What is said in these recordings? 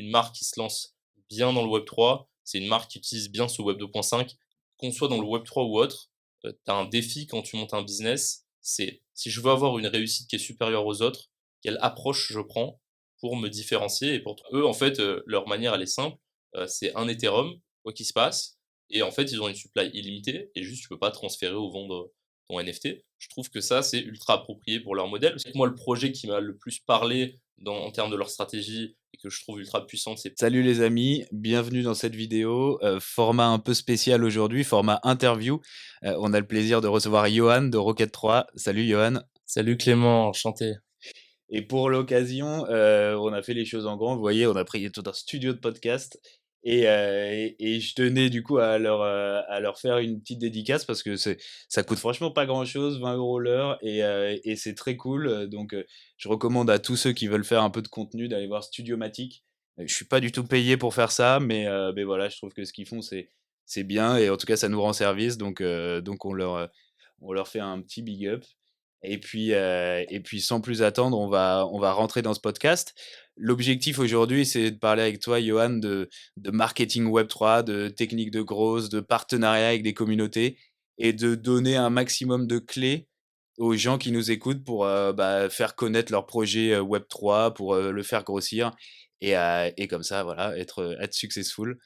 une marque qui se lance bien dans le Web 3, c'est une marque qui utilise bien ce Web 2.5, qu'on soit dans le Web 3 ou autre. Tu as un défi quand tu montes un business, c'est si je veux avoir une réussite qui est supérieure aux autres, quelle approche je prends pour me différencier et pour eux, en fait, leur manière, elle est simple, c'est un Ethereum, quoi qu'il se passe et en fait, ils ont une supply illimitée et juste tu peux pas transférer ou vendre ton NFT. Je trouve que ça, c'est ultra approprié pour leur modèle. Parce que moi, le projet qui m'a le plus parlé en termes de leur stratégie et que je trouve ultra puissante, c'est Salut les amis, bienvenue dans cette vidéo. Format un peu spécial aujourd'hui, format interview. On a le plaisir de recevoir Johan de Rocket 3. Salut Johan. Salut Clément, enchanté. Et pour l'occasion, on a fait les choses en grand. Vous voyez, on a pris tout un studio de podcast. Et je tenais du coup à leur faire une petite dédicace parce que ça coûte franchement pas grand-chose, 20 euros l'heure, et c'est très cool. Donc, je recommande à tous ceux qui veulent faire un peu de contenu d'aller voir Studiomatic. Je suis pas du tout payé pour faire ça, mais voilà, je trouve que ce qu'ils font, c'est bien, et en tout cas, ça nous rend service. Donc on leur fait un petit big up. Et puis sans plus attendre, on va rentrer dans ce podcast. L'objectif aujourd'hui, c'est de parler avec toi, Johan, de marketing Web3, de techniques de growth, de partenariat avec des communautés, et de donner un maximum de clés aux gens qui nous écoutent pour faire connaître leur projet Web3, pour le faire grossir, et comme ça, voilà, être successful.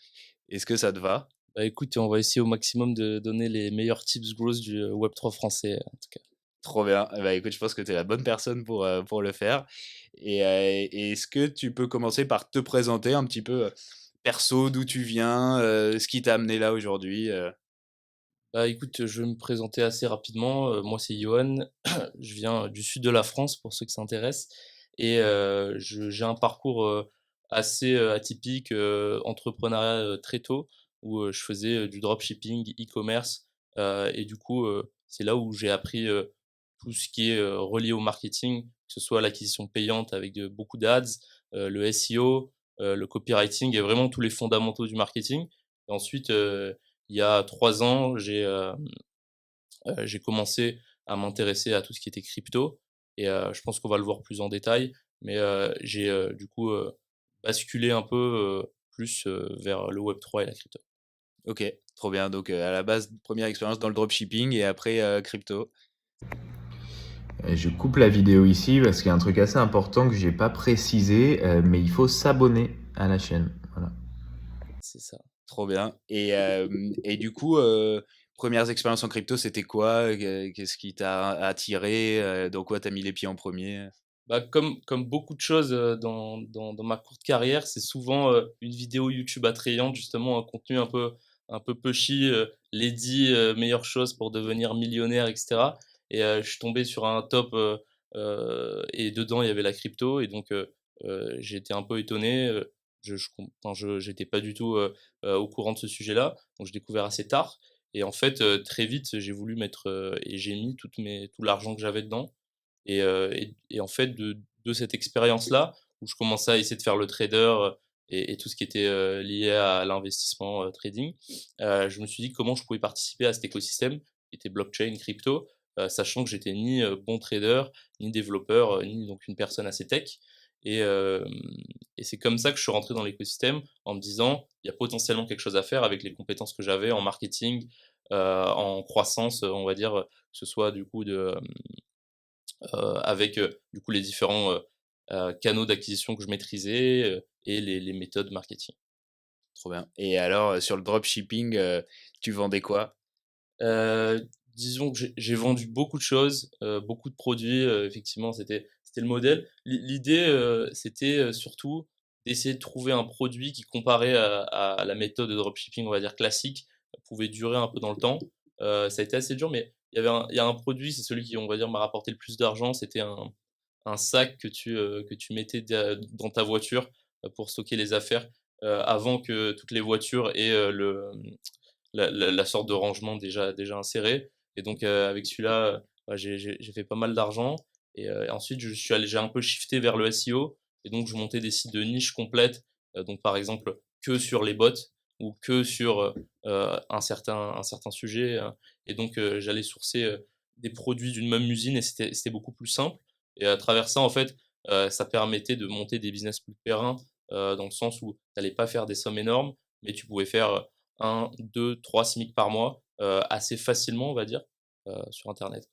Est-ce que ça te va? Bah écoute, on va essayer au maximum de donner les meilleurs tips growth du Web3 français, en tout cas. Trop bien. Eh ben, écoute, je pense que tu es la bonne personne pour le faire. Et est-ce que tu peux commencer par te présenter un petit peu, perso, d'où tu viens, ce qui t'a amené là aujourd'hui? Bah écoute, je vais me présenter assez rapidement. Moi, c'est Johan. Je viens du sud de la France pour ceux que ça intéresse. Et j'ai un parcours assez atypique, entrepreneuriat très tôt, où je faisais du dropshipping, e-commerce. Et du coup, c'est là où j'ai appris tout ce qui est relié au marketing, que ce soit l'acquisition payante avec beaucoup d'ads, le SEO, le copywriting et vraiment tous les fondamentaux du marketing. Et ensuite, il y a 3 ans, j'ai commencé à m'intéresser à tout ce qui était crypto et je pense qu'on va le voir plus en détail, mais j'ai, du coup, basculé un peu, plus, vers le web 3 et la crypto. OK, trop bien. Donc, à la base, première expérience dans le dropshipping, et après, crypto. Je coupe la vidéo ici parce qu'il y a un truc assez important que j'ai pas précisé, mais il faut s'abonner à la chaîne. Voilà. C'est ça. Trop bien. Et du coup, premières expériences en crypto, c'était quoi? Qu'est-ce qui t'a attiré? Dans quoi t'as mis les pieds en premier? Bah, comme beaucoup de choses, dans ma courte carrière, c'est souvent, une vidéo YouTube attrayante, justement un contenu un peu pushy, les 10 meilleures choses pour devenir millionnaire et cetera et je suis tombé sur un top, et dedans il y avait la crypto et donc j'ai été un peu étonné, je com enfin j'étais pas du tout, au courant de ce sujet-là, donc j'ai découvert assez tard et en fait, très vite j'ai voulu mettre, et j'ai mis tout l'argent que j'avais dedans et en fait de cette expérience-là, où je commençais à essayer de faire le trader, et tout ce qui était, lié à l'investissement, trading, je me suis dit comment je pouvais participer à cet écosystème qui était blockchain, crypto, sachant que j'étais ni, bon trader, ni développeur, ni donc une personne assez tech et hem et c'est comme ça que je suis rentré dans l'écosystème en me disant: «Il y a potentiellement quelque chose à faire avec les compétences que j'avais en marketing, en croissance, on va dire, que ce soit du coup avec, du coup les différents, canaux d'acquisition que je maîtrisais, et les méthodes marketing. Trop bien. Et alors, sur le dropshipping, tu vendais quoi? Disons que j'ai vendu beaucoup de choses, beaucoup de produits, effectivement c'était le modèle. L'idée, c'était, surtout d'essayer de trouver un produit qui comparé à la méthode de dropshipping, on va dire classique, pouvait durer un peu dans le temps. Ça a été assez dur, mais il y a un produit, c'est celui qui, on va dire, m'a rapporté le plus d'argent, c'était un sac que tu mettais dans ta voiture, pour stocker les affaires, avant que toutes les voitures aient, la sorte de rangement déjà inséré et donc avec celui-là, bah, j'ai fait pas mal d'argent et ensuite j'ai un peu shifté vers le SEO et donc je montais des sites de niche complètes, donc par exemple que sur les bots ou que sur, un certain sujet, et donc j'allais sourcer, des produits d'une même usine et c'était beaucoup plus simple et à travers ça, en fait, ça permettait de monter des business plus pérennes dans le sens où tu n'allais pas faire des sommes énormes, mais tu pouvais faire 1, 2, 3 SMIC par mois, assez facilement, on va dire, sur internet.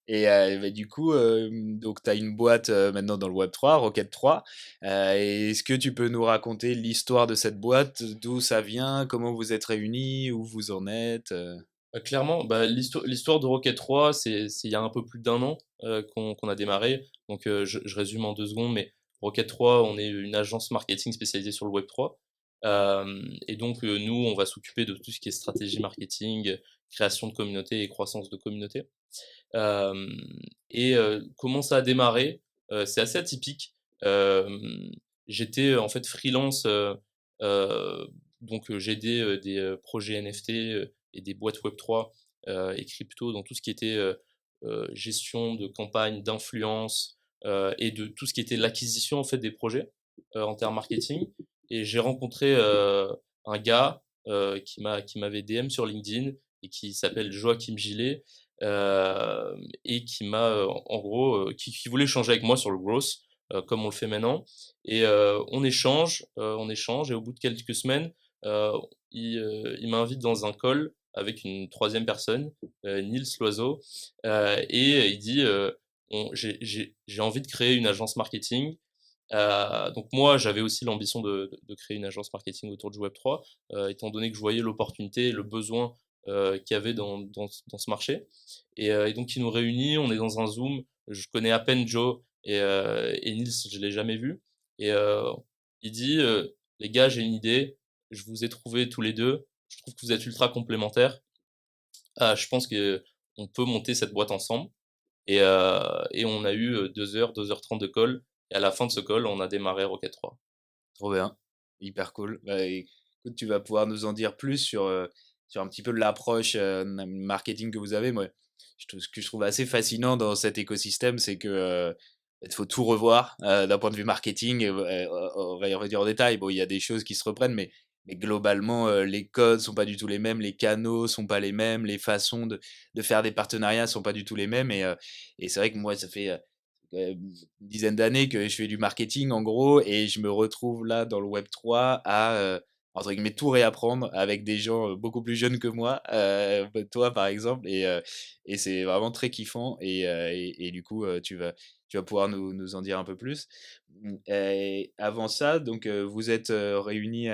Et bah, du coup, donc tu as une boîte, maintenant dans le Web3, Rocket 3. Est-ce que tu peux nous raconter l'histoire de cette boîte? D'où ça vient? Comment vous êtes réunis? Où vous en êtes? Clairement, bah, l'histoire de Rocket 3, c'est il y a un peu plus d'1 an, qu'on a démarré. Donc, je résume en 2 secondes, mais Rocket 3, on est une agence marketing spécialisée sur le Web 3. Et donc, nous, on va s'occuper de tout ce qui est stratégie marketing, création de communauté et croissance de communauté. Hem Comment ça a démarré? C'est assez atypique. Hem, J'étais, en fait freelance, heu, donc j'aidais, des, projets NFT, et des boîtes Web3, et crypto dans tout ce qui était, gestion de campagne, d'influence, et de tout ce qui était l'acquisition, en fait, des projets, en termes marketing. Et j'ai rencontré, un gars, qui m'avait DM sur LinkedIn et qui s'appelle Joachim Gillet, et qui m'a, en gros, qui voulait échanger avec moi sur le growth, comme on le fait maintenant. Et on échange et au bout de quelques semaines, heu, il m'invite dans un call avec une troisième personne, Nils Loiseau, et il dit, on j'ai envie de créer une agence marketing. Donc moi, j'avais aussi l'ambition de créer une agence marketing autour du Web3, étant donné que je voyais l'opportunité et le besoin, qu'il y avait dans ce marché. Et donc il nous réunit, on est dans un Zoom. Je connais à peine Joe et Nils, je l'ai jamais vu. Et il dit, «Les gars, j'ai une idée, je vous ai trouvés tous les 2. Je trouve que vous êtes ultra complémentaires. Je pense qu'on peut monter cette boîte ensemble». Et on a eu, 2 heures, 2h30 de call, et à la fin de ce call, on a démarré Rocket 3. Trop bien, hyper cool. Bah, écoute, tu vas pouvoir nous en dire plus sur, sur un petit peu l'approche, marketing que vous avez. Moi, ce que je trouve assez fascinant dans cet écosystème, c'est que, il faut tout revoir, d'un point de vue marketing. On va y revenir en détail. Bon, il y a des choses qui se reprennent, mais globalement, les codes sont pas du tout les mêmes, les canaux sont pas les mêmes, les façons de faire des partenariats sont pas du tout les mêmes. Et c'est vrai que moi, ça fait, une dizaine d'années que je fais du marketing en gros, et je me retrouve là dans le Web3 à, entre guillemets, tout réapprendre avec des gens, beaucoup plus jeunes que moi, bah, toi par exemple. Et c'est vraiment très kiffant. Et du coup, tu vas pouvoir nous en dire un peu plus. Et avant ça, donc, vous êtes, réunis,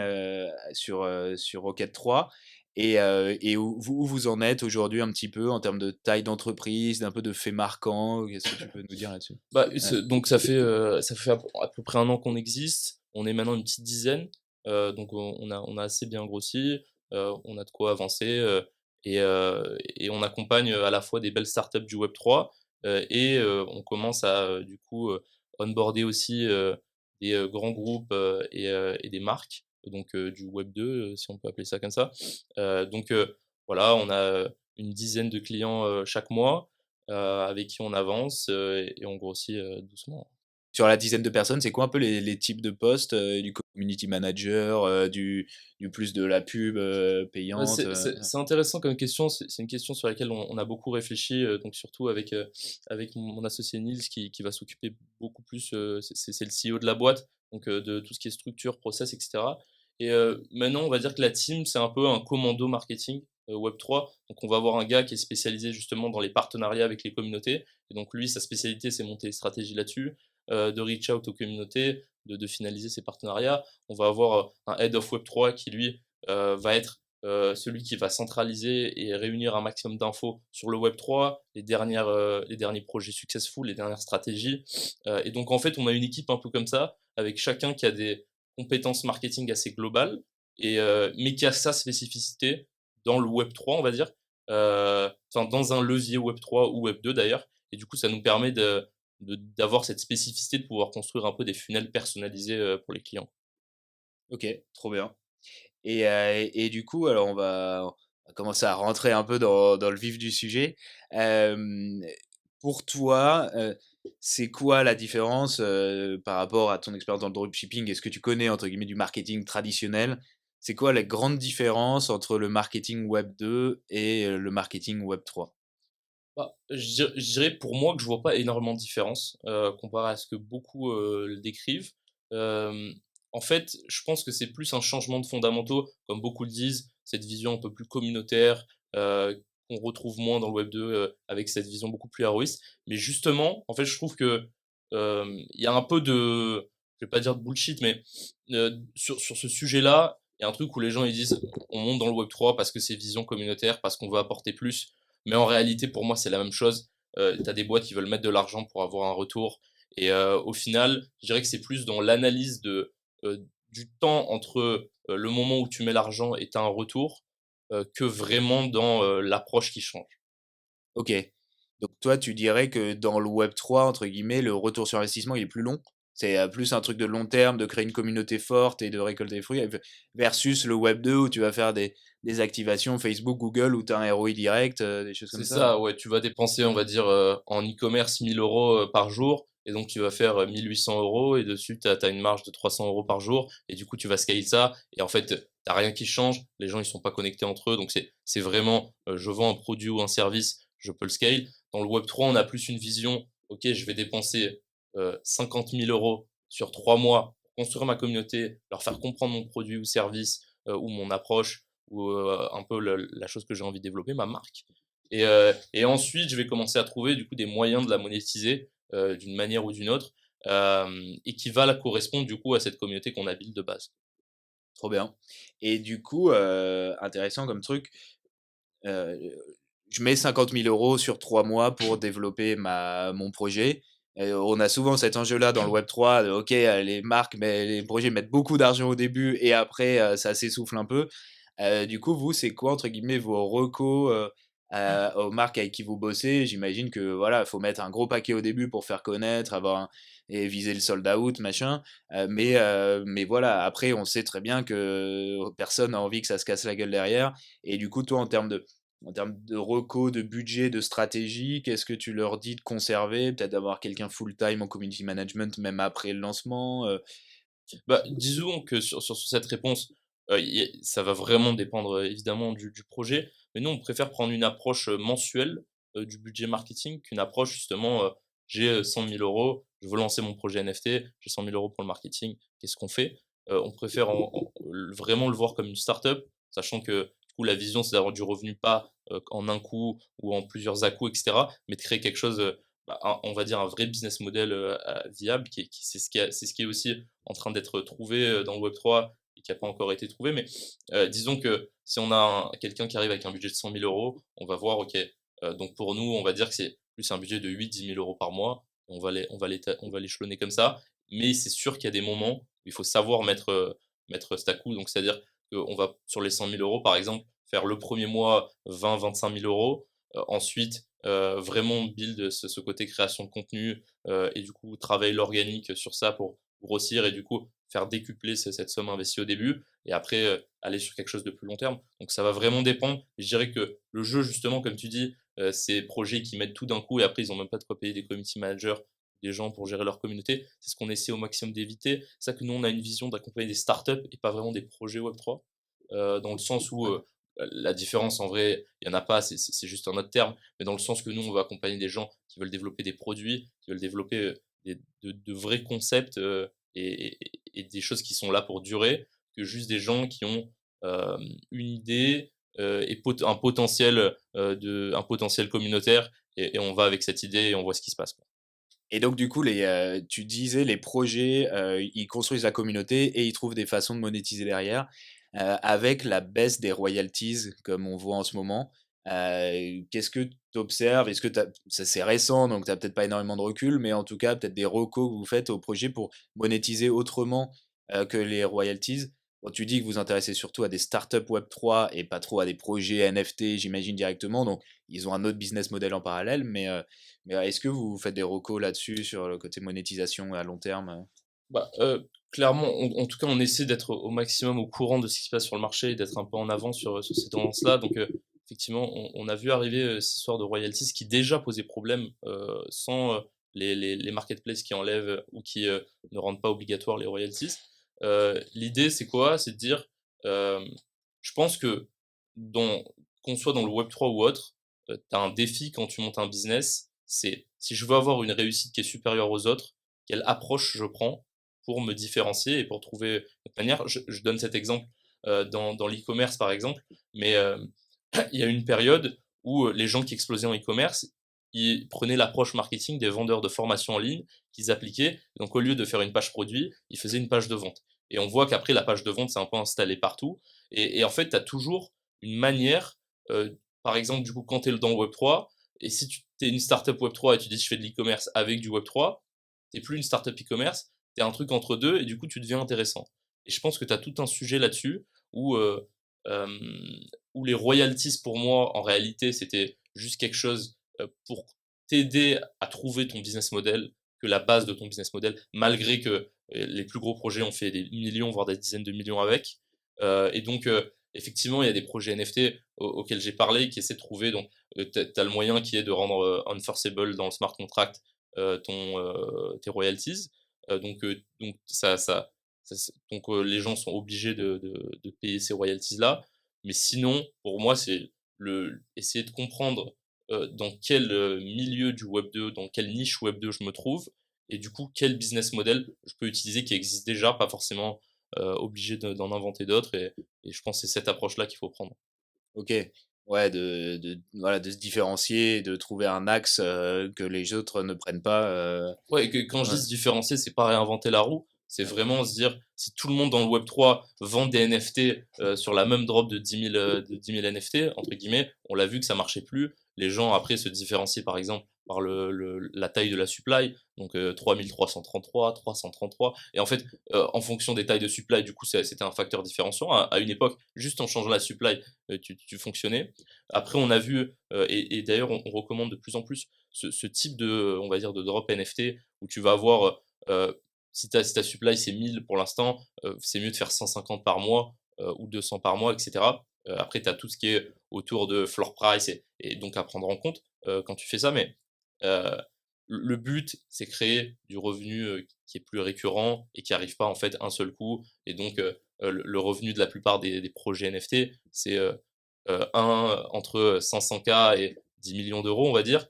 sur Rocket 3. Et où vous en êtes aujourd'hui un petit peu en termes de taille d'entreprise, d'un peu de faits marquants? Qu'est-ce que tu peux nous dire là-dessus? Bah, Ouais. donc ça fait à peu près 1 an qu'on existe. On est maintenant une petite dizaine, donc on a assez bien grossi, on a de quoi avancer, et on accompagne, à la fois des belles startups du Web3, et on commence à, du coup, onboarder aussi, des, grands groupes, et des marques, donc du Web2, si on peut appeler ça comme ça. Donc voilà, on a, une dizaine de clients, chaque mois, avec qui on avance, et on grossit, doucement. Sur la dizaine de personnes, c'est quoi un peu les types de postes, du community manager, du plus de la pub, Ouais, payante? c'est intéressant comme question. C'est une question sur laquelle on a beaucoup réfléchi, donc surtout avec mon associé Nils qui va s'occuper beaucoup plus, c'est le CEO de la boîte, donc de tout ce qui est structure, process et cetera. Et maintenant, on va dire que la team, c'est un peu un commando marketing, Web3. Donc on va avoir un gars qui est spécialisé justement dans les partenariats avec les communautés, et donc lui, sa spécialité, c'est monter les stratégies là-dessus, de reach out aux communautés, de finaliser ses partenariats. On va avoir, un head of Web3 qui lui, va être, celui qui va centraliser et réunir un maximum d'infos sur le Web3, les derniers projets successful, les dernières stratégies. Et donc en fait, on a une équipe un peu comme ça, avec chacun qui a des compétences marketing assez globales, mais qui a sa spécificité dans le Web3, on va dire, enfin dans un levier Web3 ou Web2 d'ailleurs. Et du coup, ça nous permet d'avoir cette spécificité de pouvoir construire un peu des funnels personnalisés, pour les clients. OK, trop bien. Et du coup, alors on va commencer à rentrer un peu dans le vif du sujet. Hem, pour toi, c'est quoi la différence, par rapport à ton expérience dans le dropshipping? Est-ce que tu connais, entre guillemets, «du marketing traditionnel»? C'est quoi les grandes différences entre le marketing web 2 et le marketing web 3? Bah, je dirais pour moi que je vois pas énormément de différence, comparé à ce que beaucoup, le décrivent. Hem, En fait, je pense que c'est plus un changement de fondamentaux, comme beaucoup le disent, cette vision un peu plus communautaire, qu'on retrouve moins dans le Web 2, avec cette vision beaucoup plus héroïste. Mais justement, en fait, je trouve que, il y a un peu de, je vais pas dire de bullshit, mais, sur ce sujet-là, il y a un truc où les gens ils disent: «On monte dans le Web 3 parce que c'est vision communautaire, parce qu'on veut apporter plus». Mais en réalité, pour moi, c'est la même chose. Tu as des boîtes qui veulent mettre de l'argent pour avoir un retour et au final, je dirais que c'est plus dans l'analyse du temps entre, le moment où tu mets l'argent et tu as un retour, que vraiment dans, l'approche qui change. OK. Donc toi, tu dirais que dans le web 3 entre guillemets, le retour sur investissement, il est plus long? C'est, plus un truc de long terme, de créer une communauté forte et de récolter des fruits versus le web 2 où tu vas faire des activations Facebook, Google, où tu as un ROI direct, des choses C'est comme ça? ça, ouais, tu vas dépenser, on va dire, en e-commerce 1 000 € par jour et donc tu vas faire, 1 800 € et dessus tu as une marge de 300 € par jour et du coup tu vas scale ça et en fait, tu rien qui change, les gens ils sont pas connectés entre eux donc c'est vraiment, je vends un produit ou un service, je peux le scale. Dans le web 3, on a plus une vision: «OK, je vais dépenser, 50 000 € sur 3 mois pour construire ma communauté, leur faire comprendre mon produit ou service, ou mon approche ou, un peu le la chose que j'ai envie de développer, ma marque». Et ensuite, je vais commencer à trouver du coup des moyens de la monétiser, d'une manière ou d'une autre, et qui va là correspondre du coup à cette communauté qu'on a build de base. Trop bien. Et du coup, intéressant comme truc, heu, je mets 50 000 € sur 3 mois pour développer mon projet. On a souvent cet enjeu-là dans le web 3 de OK, les marques, mais les projets mettent beaucoup d'argent au début et après, ça s'essouffle un peu. Du coup, vous, c'est quoi entre guillemets vos recos, aux marques avec qui vous bossez? J'imagine que voilà, faut mettre un gros paquet au début pour faire connaître, avoir un et viser le sold out, machin. Mais voilà, après, on sait très bien que personne n'a envie que ça se casse la gueule derrière. Et du coup, toi, en termes de recos, de budget, de stratégie, qu'est-ce que tu leur dis de conserver? Peut-être d'avoir quelqu'un full-time en community management même après le lancement? Bah, disons que sur cette réponse, y a ça va vraiment dépendre, évidemment du projet, mais nous, on préfère prendre une approche, mensuelle, du budget marketing qu'une approche justement, j'ai, 100 000 €, je veux lancer mon projet NFT, j'ai 100 000 € pour le marketing, qu'est-ce qu'on fait? On préfère vraiment le voir comme une start-up, sachant que, du coup, la vision, c'est d'avoir du revenu pas, en un coup ou en plusieurs à-coups et cetera, mais de créer quelque chose, bah, on va dire un vrai business model, viable qui c'est ce qui est aussi en train d'être trouvé, dans le web 3 et qui a pas encore été trouvé. Mais, disons que si on a quelqu'un qui arrive avec un budget de 100 000 €, on va voir, OK, donc pour nous, on va dire que c'est plus un budget de 8 000 10 000 € par mois. On va l'échelonner comme ça. Mais c'est sûr qu'il y a des moments où il faut savoir mettre stack-coup. Donc c'est-à-dire qu'on va sur les 100 000 € par exemple, faire le premier mois 20 000 25 000 €, ensuite, vraiment build ce côté création de contenu, et du coup travailler l'organique sur ça pour grossir et du coup faire décupler cette somme investie au début et après, aller sur quelque chose de plus long terme. Donc ça va vraiment dépendre. Je dirais que le jeu justement comme tu dis, ces projets qui mettent tout d'un coup et après ils ont même pas de quoi payer des community managers, des gens pour gérer leur communauté. C'est ce qu'on essaie au maximum d'éviter. C'est ça que nous on a une vision d'accompagner des startups et pas vraiment des projets Web3, dans le sens où, la différence en vrai, il y en a pas, c'est juste un autre terme, mais dans le sens que nous on va accompagner des gens qui veulent développer des produits, qui veulent développer, de vrais concepts, et des choses qui sont là pour durer, que juste des gens qui ont, une idée, et un potentiel communautaire et on va avec cette idée et on voit ce qui se passe, quoi. Et donc du coup, tu disais les projets, ils construisent la communauté et ils trouvent des façons de monétiser derrière. Avec la baisse des royalties comme on voit en ce moment, qu'est-ce que tu observes? Est-ce que ça c'est récent, donc tu as peut-être pas énormément de recul, mais en tout cas peut-être des recos que vous faites au projet pour monétiser autrement, que les royalties? Bon, tu dis que vous vous intéressez surtout à des startups Web3 et pas trop à des projets NFT, j'imagine directement, donc ils ont un autre business model en parallèle, mais est-ce que vous faites des recos là-dessus sur le côté monétisation à long terme? Bah, clairement, en tout cas, on essaie d'être au maximum au courant de ce qui se passe sur le marché et d'être un peu en avance sur ces tendances-là. Donc, effectivement, on a vu arriver, cette histoire de royalties qui déjà posait problème, sans, les marketplaces qui enlèvent ou qui, ne rendent pas obligatoire les royalties. L'idée, c'est quoi? C'est de dire, hem, je pense que dans qu'on soit dans le web 3 ou autre, tu as un défi quand tu montes un business, c'est si je veux avoir une réussite qui est supérieure aux autres, quelle approche je prends? pour me différencier et pour trouver une manière. Je donne cet exemple dans l'e-commerce, par exemple, mais il y a une période où les gens qui explosaient en e-commerce, ils prenaient l'approche marketing des vendeurs de formation en ligne qu'ils appliquaient. Donc, au lieu de faire une page produit, ils faisaient une page de vente. Et on voit qu'après, la page de vente, c'est un peu installé partout. Et en fait, tu as toujours une manière, par exemple, du coup, quand tu es dans le Web3, et si tu es une startup Web3 et tu dis je fais de l'e-commerce avec du Web3, tu n'es plus une startup e-commerce, tu es un truc entre deux et du coup, tu deviens intéressant. Et je pense que tu as tout un sujet là-dessus où, euh, où les royalties, pour moi, en réalité, c'était juste quelque chose pour t'aider à trouver ton business model, que la base de ton business model, malgré que les plus gros projets ont fait des millions, voire des dizaines de millions avec. Et donc, effectivement, il y a des projets NFT auxquels j'ai parlé qui essaient de trouver. Donc, tu as le moyen qui est de rendre enforceable dans le smart contract tes royalties. Donc les gens sont obligés de payer ces royalties-là. Mais sinon, pour moi, c'est essayer de comprendre dans quel milieu du Web 2, dans quelle niche Web 2 je me trouve, et du coup, quel business model je peux utiliser qui existe déjà, pas forcément obligé d'en inventer d'autres. Et je pense que c'est cette approche-là qu'il faut prendre. Ok. Ouais, voilà, de se différencier, de trouver un axe que les autres ne prennent pas. Ouais, et que quand je Ouais. dis se différencier, c'est pas réinventer la roue, c'est vraiment se dire, si tout le monde dans le Web3 vend des NFT sur la même drop de 10 000 NFT, entre guillemets, on l'a vu que ça marchait plus. Les gens après se différencient par exemple par la taille de la supply, donc 3333, 333. Et en fait, en fonction des tailles de supply, du coup, c'était un facteur différenciant. À une époque, juste en changeant la supply, tu fonctionnais. Après, on a vu, et d'ailleurs, on recommande de plus en plus ce type de, on va dire, de drop NFT où tu vas avoir, si ta supply c'est 1000 pour l'instant, c'est mieux de faire 150 par mois ou 200 par mois, etc. Après, tu as tout ce qui est autour de floor price et donc à prendre en compte quand tu fais ça. Mais euh, le but, c'est créer du revenu qui est plus récurrent et qui arrive pas en fait un seul coup. Et donc, le revenu de la plupart des projets NFT, c'est entre 500K et 10 millions d'euros, on va dire.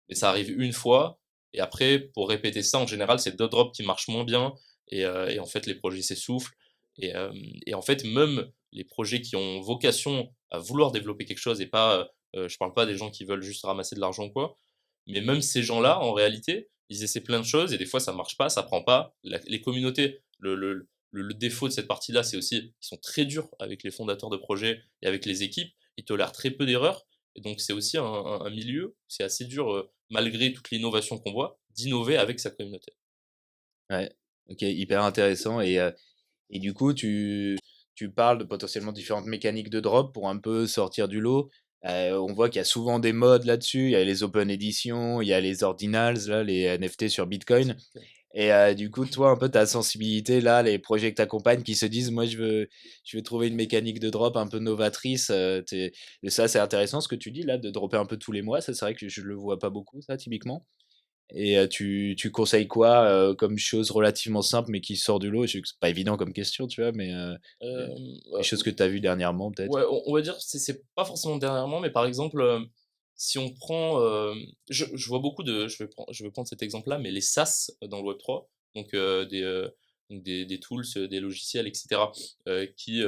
Mais ça arrive une fois. Et après, pour répéter ça, en général, c'est d'autres drops qui marchent moins bien. Et en fait, les projets s'essoufflent. Et en fait, même les projets qui ont vocation à vouloir développer quelque chose et pas, je parle pas des gens qui veulent juste ramasser de l'argent ou quoi, mais même ces gens-là, en réalité, ils essaient plein de choses et des fois ça marche pas, ça prend pas. Les communautés, le défaut de cette partie-là, c'est aussi qu'ils sont très durs avec les fondateurs de projets et avec les équipes. Ils tolèrent très peu d'erreurs. Et donc c'est aussi un milieu, c'est assez dur, malgré toute l'innovation qu'on voit, d'innover avec sa communauté. Ouais. Ok, hyper intéressant. Et du coup, tu parles de potentiellement différentes mécaniques de drop pour un peu sortir du lot. On voit qu'il y a souvent des modes là-dessus. Il y a les open editions, il y a les ordinals, là, les NFT sur Bitcoin. Et du coup, toi, un peu ta sensibilité, là, les projets que tu accompagnes qui se disent, moi, je veux trouver une mécanique de drop un peu novatrice. Et ça, c'est intéressant ce que tu dis, là, de dropper un peu tous les mois. Ça, c'est vrai que je le vois pas beaucoup, ça, typiquement. Et tu conseilles quoi comme chose relativement simple mais qui sort du lot? Je sais que c'est pas évident comme question, tu vois, mais des choses que tu as vues dernièrement peut-être? Ouais, on va dire, c'est pas forcément dernièrement, mais par exemple, si on prend, je vois beaucoup de, je vais prendre cet exemple-là, mais les SaaS dans le Web3, donc des tools, des logiciels, etc., qui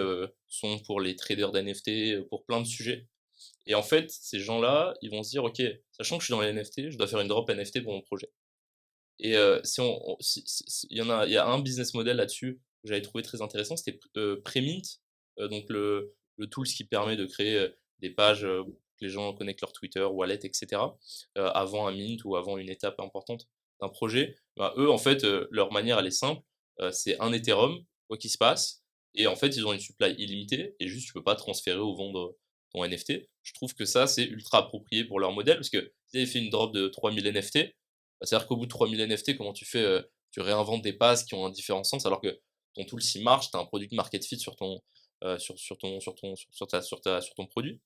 sont pour les traders d'NFT, pour plein de sujets. Et en fait, ces gens-là, ils vont se dire, ok, sachant que je suis dans les NFT, je dois faire une drop NFT pour mon projet. Et si il y a un business model là-dessus que j'avais trouvé très intéressant, c'était Premint, donc le tool qui permet de créer des pages où les gens connectent leur Twitter, wallet, etc. Avant un mint ou avant une étape importante d'un projet. Bah, eux, en fait, leur manière, elle est simple. C'est un Ethereum, quoi qu'il se passe. Et en fait, ils ont une supply illimitée et juste, tu peux pas transférer ou vendre ton NFT. Je trouve que ça, c'est ultra approprié pour leur modèle parce que s'ils avaient fait une drop de 3000 NFT, c'est-à-dire qu'au bout de 3000 NFT, comment tu fais tu réinventes des passes qui ont un différent sens alors que ton tool s'il marche, tu as un produit market fit sur ton sur ton produit.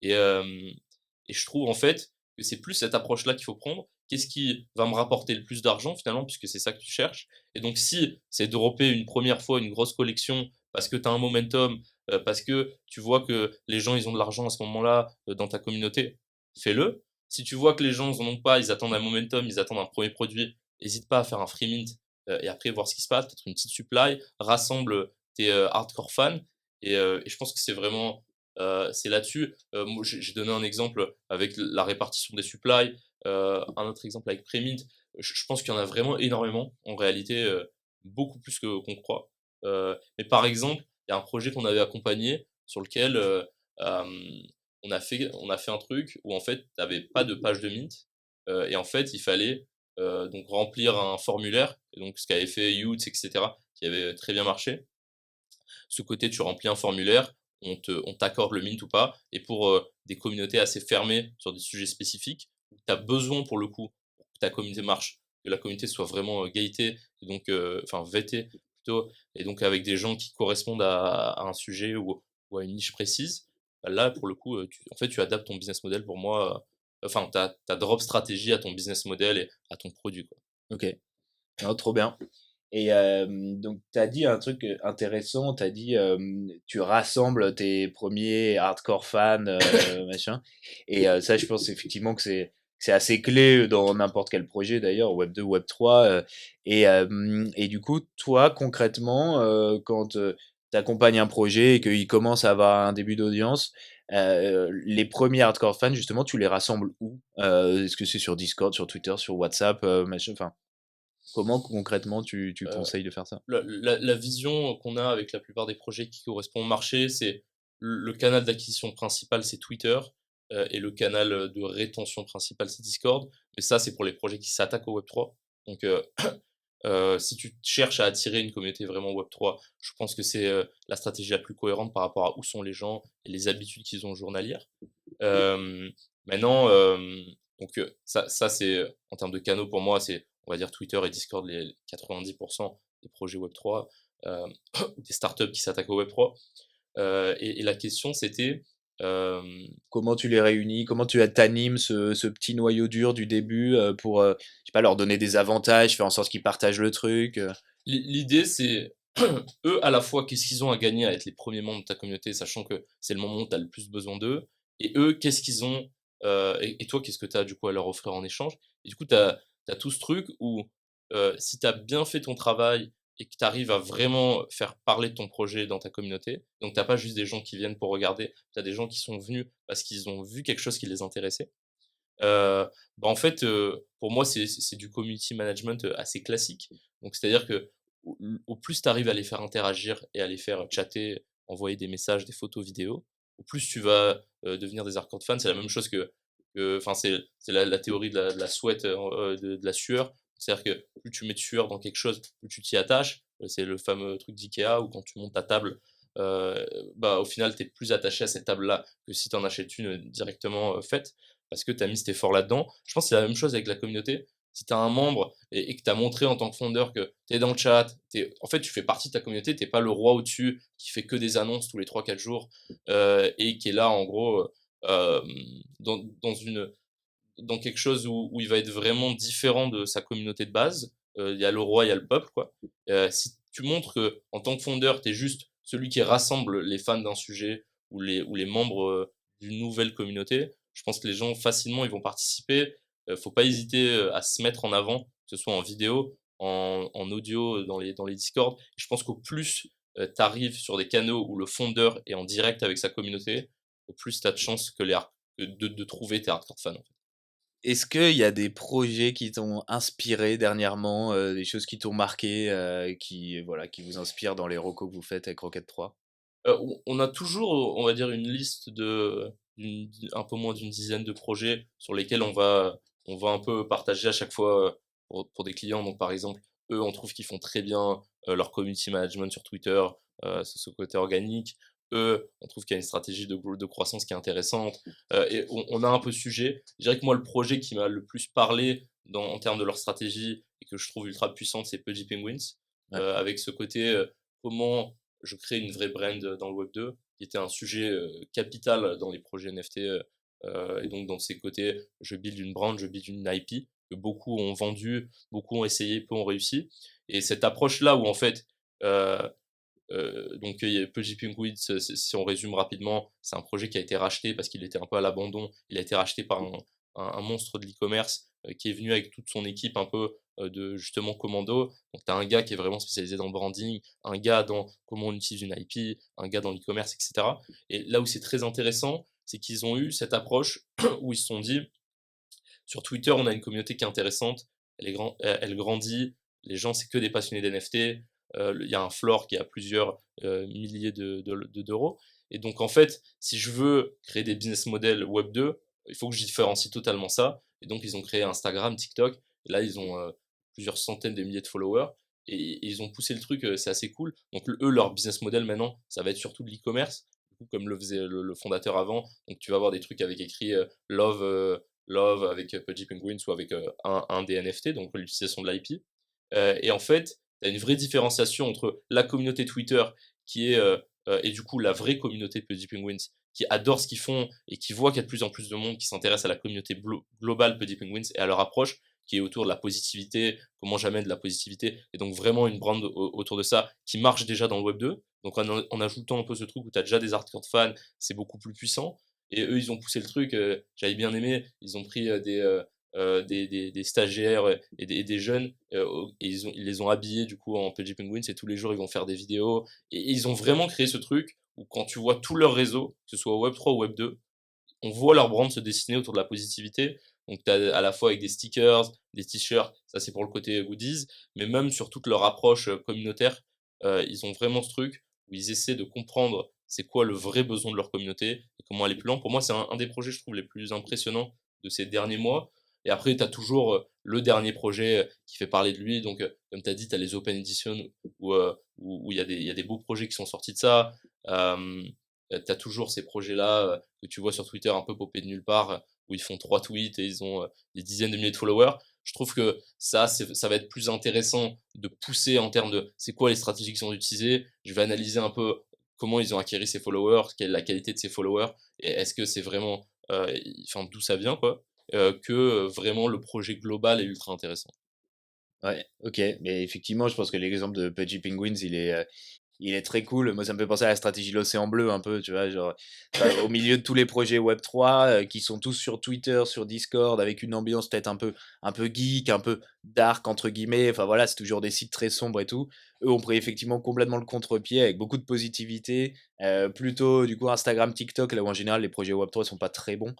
Et, et je trouve en fait que c'est plus cette approche-là qu'il faut prendre. Qu'est-ce qui va me rapporter le plus d'argent finalement, puisque c'est ça que tu cherches. Et donc si c'est de dropper une première fois une grosse collection parce que tu as un momentum, parce que tu vois que les gens ils ont de l'argent à ce moment-là dans ta communauté, fais-le. Si tu vois que les gens en ont pas, ils attendent un momentum, ils attendent un premier produit, n'hésite pas à faire un free mint et après voir ce qui se passe, peut-être une petite supply, rassemble tes hardcore fans et je pense que c'est vraiment c'est là-dessus. Moi, j'ai donné un exemple avec la répartition des supplies, un autre exemple avec Premint. Je pense qu'il y en a vraiment énormément, en réalité, beaucoup plus qu'on croit. Mais par exemple, il y a un projet qu'on avait accompagné sur lequel on a fait un truc où en fait, tu n'avais pas de page de Mint et en fait, il fallait donc remplir un formulaire, et donc ce qu'avait fait Youth, etc., qui avait très bien marché. Ce côté, tu remplis un formulaire, on t'accorde le mint ou pas, et pour des communautés assez fermées sur des sujets spécifiques, tu as besoin pour le coup, pour que ta communauté marche, que la communauté soit vraiment gatée, et donc, enfin vêtée plutôt, et donc avec des gens qui correspondent à un sujet ou à une niche précise. Bah là, pour le coup, en fait, tu adaptes ton business model pour moi, enfin, ta drop stratégie à ton business model et à ton produit, quoi. Ok, non, trop bien. Et donc, tu as dit un truc intéressant, tu as dit tu rassembles tes premiers hardcore fans, machin. Et ça, je pense effectivement que c'est assez clé dans n'importe quel projet d'ailleurs, Web 2, Web 3. Et du coup, toi, concrètement, quand tu accompagnes un projet et qu'il commence à avoir un début d'audience, les premiers hardcore fans, justement, tu les rassembles où? Est-ce que c'est sur Discord, sur Twitter, sur WhatsApp, machin, enfin, comment concrètement tu Euh, conseilles de faire ça? la vision qu'on a avec la plupart des projets qui correspondent au marché, c'est le canal d'acquisition principal, c'est Twitter, et le canal de rétention principal, c'est Discord. Mais ça, c'est pour les projets qui s'attaquent au Web3. Donc, si tu cherches à attirer une communauté vraiment Web3, je pense que c'est la stratégie la plus cohérente par rapport à où sont les gens et les habitudes qu'ils ont journalières. Maintenant, donc ça c'est en termes de canaux pour moi, c'est on va dire Twitter et Discord les 90% des projets Web3 euh, des startups qui s'attaquent au Web3. Et la question c'était euh, Comment tu les réunis? Comment tu t'animes ce petit noyau dur du début pour, je sais pas, leur donner des avantages, faire en sorte qu'ils partagent le truc? l'idée c'est eux à la fois qu'est-ce qu'ils ont à gagner à être les premiers membres de ta communauté, sachant que c'est le moment où tu as le plus besoin d'eux, et eux qu'est-ce qu'ils ont et toi qu'est-ce que tu as du coup à leur offrir en échange. Et du coup tu as tout ce truc où si tu as bien fait ton travail et que tu arrives à vraiment faire parler de ton projet dans ta communauté, donc t'as pas juste des gens qui viennent pour regarder, tu as des gens qui sont venus parce qu'ils ont vu quelque chose qui les intéressait. Bah, en fait, pour moi, c'est du community management assez classique. Donc, c'est-à-dire que au plus tu arrives à les faire interagir et à les faire chatter, envoyer des messages, des photos, vidéos, au plus tu vas devenir des hardcore fans. C'est la même chose enfin, c'est la théorie de la sweat, de la sueur. C'est-à-dire que plus tu mets de sueur dans quelque chose, plus tu t'y attaches. C'est le fameux truc d'IKEA où quand tu montes ta table, bah, au final, tu es plus attaché à cette table-là que si tu en achètes une directement faite parce que tu as mis cet effort là-dedans. Je pense que c'est la même chose avec la communauté. Si tu as un membre et que tu as montré en tant que fondeur que tu es dans le chat, en fait, tu fais partie de ta communauté, tu n'es pas le roi au-dessus qui fait que des annonces tous les 3-4 jours et qui est là, en gros, euh, dans quelque chose où il va être vraiment différent de sa communauté de base. Il y a le roi, il y a le peuple, quoi. Si tu montres que en tant que fondeur, tu es juste celui qui rassemble les fans d'un sujet ou les membres d'une nouvelle communauté, je pense que les gens facilement ils vont participer. Faut pas hésiter à se mettre en avant, que ce soit en vidéo, en audio dans les Discord. Je pense qu'au plus tu arrives sur des canaux où le fondeur est en direct avec sa communauté, au plus tu as de chances de trouver tes hardcore fans. Est-ce qu'il y a des projets qui t'ont inspiré dernièrement, des choses qui t'ont marqué, qui, voilà, qui vous inspirent dans les recos que vous faites avec Rocket 3? On a toujours, on va dire, une liste un peu moins d'une dizaine de projets sur lesquels on va un peu partager à chaque fois pour des clients. Donc, par exemple, eux, on trouve qu'ils font très bien leur community management sur Twitter, c'est ce côté organique. Eux, on trouve qu'il y a une stratégie de croissance qui est intéressante. Et on a un peu ce sujet. Je dirais que moi, le projet qui m'a le plus parlé en termes de leur stratégie et que je trouve ultra puissante, c'est Pudgy Penguins. Ouais. Avec ce côté, comment je crée une vraie brand dans le Web 2, qui était un sujet capital dans les projets NFT. Et donc, dans ces côtés, je build une brand, je build une IP, que beaucoup ont vendu, beaucoup ont essayé, peu ont réussi. Et cette approche-là où, en fait, donc, il y a Pudgy Penguins, si on résume rapidement, c'est un projet qui a été racheté parce qu'il était un peu à l'abandon. Il a été racheté par un monstre de l'e-commerce qui est venu avec toute son équipe un peu de justement commando. Donc tu as un gars qui est vraiment spécialisé dans le branding, un gars dans comment on utilise une IP, un gars dans l'e-commerce, et cetera. Et là où c'est très intéressant, c'est qu'ils ont eu cette approche où ils se sont dit: «Sur Twitter, on a une communauté qui est intéressante, elle grandit, les gens, c'est que des passionnés d'NFT, il y a un floor qui est à plusieurs, milliers d'euros et donc en fait, si je veux créer des business models web 2, il faut que je différencie totalement ça» et donc ils ont créé Instagram, TikTok et là, ils ont, plusieurs centaines de milliers de followers et ils ont poussé le truc, c'est assez cool. Donc eux, leur business model maintenant, ça va être surtout de l'e-commerce, du coup, comme le faisait le fondateur avant. Donc tu vas avoir des trucs avec écrit, Love avec Pudgy Penguins ou avec un des NFT, donc l'utilisation de l'IP. Et en fait, tu as une vraie différenciation entre la communauté Twitter qui est, et du coup la vraie communauté de Pudgy Penguins qui adore ce qu'ils font et qui voit qu'il y a de plus en plus de monde qui s'intéresse à la communauté globale Pudgy Penguins et à leur approche qui est autour de la positivité, comment j'amène de la positivité, et donc vraiment une brand autour de ça qui marche déjà dans le Web 2. Donc en ajoutant un peu ce truc où tu as déjà des hardcore fans, c'est beaucoup plus puissant. Et eux, ils ont poussé le truc, j'avais bien aimé, ils ont pris des stagiaires et des jeunes, et ils les ont habillés du coup en Pudgy Penguins, et tous les jours ils vont faire des vidéos. Et ils ont vraiment créé ce truc où quand tu vois tout leur réseau, que ce soit Web 3 ou Web 2, on voit leur brand se dessiner autour de la positivité. Donc, tu as à la fois avec des stickers, des t-shirts, ça c'est pour le côté goodies, mais même sur toute leur approche communautaire, ils ont vraiment ce truc où ils essaient de comprendre c'est quoi le vrai besoin de leur communauté et comment aller plus loin. Pour moi, c'est un des projets, je trouve, les plus impressionnants de ces derniers mois. Et après, tu as toujours le dernier projet qui fait parler de lui. Donc, comme tu as dit, tu as les Open Edition où il y a des beaux projets qui sont sortis de ça. Tu as toujours ces projets-là que tu vois sur Twitter un peu popper de nulle part, où ils font 3 tweets et ils ont des dizaines de milliers de followers. Je trouve que ça va être plus intéressant de pousser en termes de c'est quoi les stratégies qui sont utilisées. Je vais analyser un peu comment ils ont acquis ces followers, quelle est la qualité de ces followers, et est-ce que c'est vraiment, enfin, d'où ça vient, quoi, que vraiment le projet global est ultra intéressant. Ouais, OK, mais effectivement, je pense que l'exemple de Pudgy Penguins, il est très cool. Moi, ça me fait penser à la stratégie de l'océan bleu un peu, tu vois, genre, au milieu de tous les projets Web3 qui sont tous sur Twitter, sur Discord, avec une ambiance peut-être un peu geek, un peu dark, entre guillemets. Enfin voilà, c'est toujours des sites très sombres et tout. Eux ont pris effectivement complètement le contre-pied avec beaucoup de positivité. Plutôt, du coup, Instagram, TikTok, là où en général les projets Web3 sont pas très bons.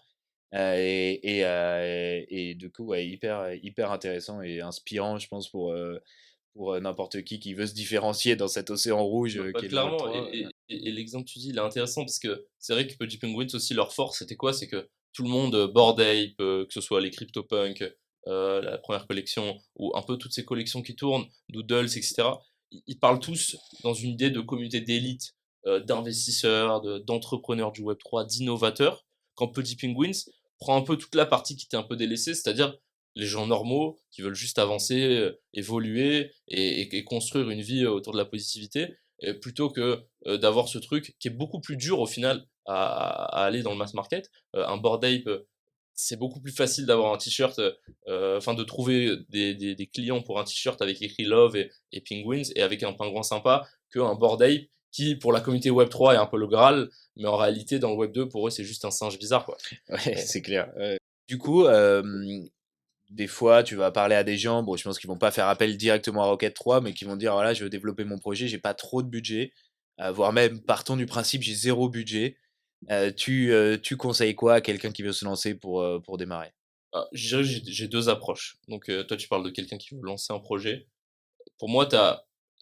Et du coup, ouais, hyper intéressant et inspirant, je pense, pour n'importe qui veut se différencier dans cet océan rouge Bah, qui est le clairement, Web3. et l'exemple que tu dis, il est intéressant parce que c'est vrai que Pudgy Penguins aussi, leur force, c'était quoi? C'est que tout le monde, Bored Ape, que ce soit les CryptoPunk, la première collection, ou un peu toutes ces collections qui tournent, Doodles, et cetera, ils parlent tous dans une idée de communauté d'élite, d'investisseurs, d'entrepreneurs du Web3, d'innovateurs. Quand Pudgy Penguins prend un peu toute la partie qui était un peu délaissée, c'est-à-dire les gens normaux qui veulent juste avancer, évoluer et construire une vie autour de la positivité, plutôt que d'avoir ce truc qui est beaucoup plus dur au final à aller dans le mass market. Un Bored Ape, c'est beaucoup plus facile d'avoir un t-shirt, enfin de trouver des clients pour un t-shirt avec écrit Love et Penguins et avec un pingouin sympa, qu'un Bored Ape qui, pour la communauté Web3, est un peu le Graal, mais en réalité, dans le Web2, pour eux, c'est juste un singe bizarre, quoi. Ouais, Et- c'est clair. Du coup, des fois, tu vas parler à des gens, bon, je pense qu'ils vont pas faire appel directement à Rocket 3, mais qui vont dire, voilà, je veux développer mon projet, j'ai pas trop de budget, voire même partons du principe, j'ai zéro budget. Tu conseilles quoi à quelqu'un qui veut se lancer pour démarrer? Je dirais que j'ai 2 approches. Donc, toi, tu parles de quelqu'un qui veut lancer un projet. Pour moi,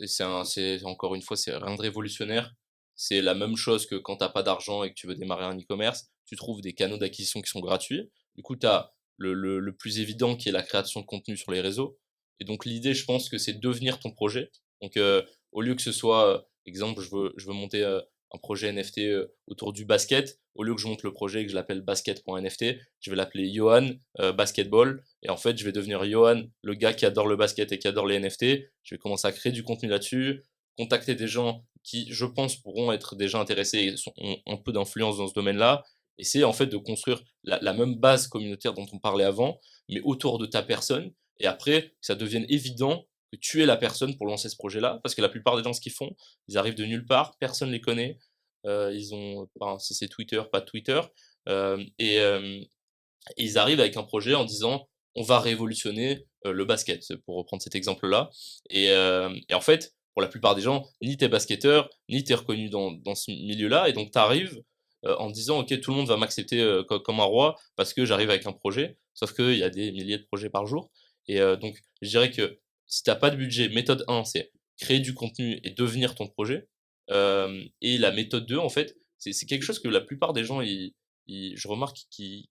et c'est encore une fois, c'est rien de révolutionnaire. C'est la même chose que quand tu as pas d'argent et que tu veux démarrer un e-commerce, tu trouves des canaux d'acquisition qui sont gratuits. Du coup, tu as le plus évident qui est la création de contenu sur les réseaux. Et donc l'idée, je pense que c'est de devenir ton projet. Donc, au lieu que ce soit, exemple, je veux monter, un projet NFT, autour du basket, au lieu que je monte le projet et que je l'appelle basket.nft, je vais l'appeler Johan, basketball, et en fait, je vais devenir Johan, le gars qui adore le basket et qui adore les NFT. Je vais commencer à créer du contenu là-dessus, contacter des gens qui, je pense, pourront être déjà intéressés et ont un peu d'influence dans ce domaine-là. Essayer en fait de construire la même base communautaire dont on parlait avant, mais autour de ta personne. Et après, que ça devienne évident que tu es la personne pour lancer ce projet-là. Parce que la plupart des gens, ce qu'ils font, ils arrivent de nulle part, personne ne les connaît. Ils ont, enfin, si c'est Twitter, pas de Twitter. Et ils arrivent avec un projet en disant on va révolutionner le basket, pour reprendre cet exemple-là. Et en fait, pour la plupart des gens, ni t'es basketteur, ni t'es reconnu dans ce milieu-là, et donc t'arrives en disant, ok, tout le monde va m'accepter comme un roi parce que j'arrive avec un projet, sauf qu'il y a des milliers de projets par jour. Donc, je dirais que si t'as pas de budget, méthode 1, c'est créer du contenu et devenir ton projet. Et la méthode 2, en fait, c'est quelque chose que la plupart des gens, je remarque qui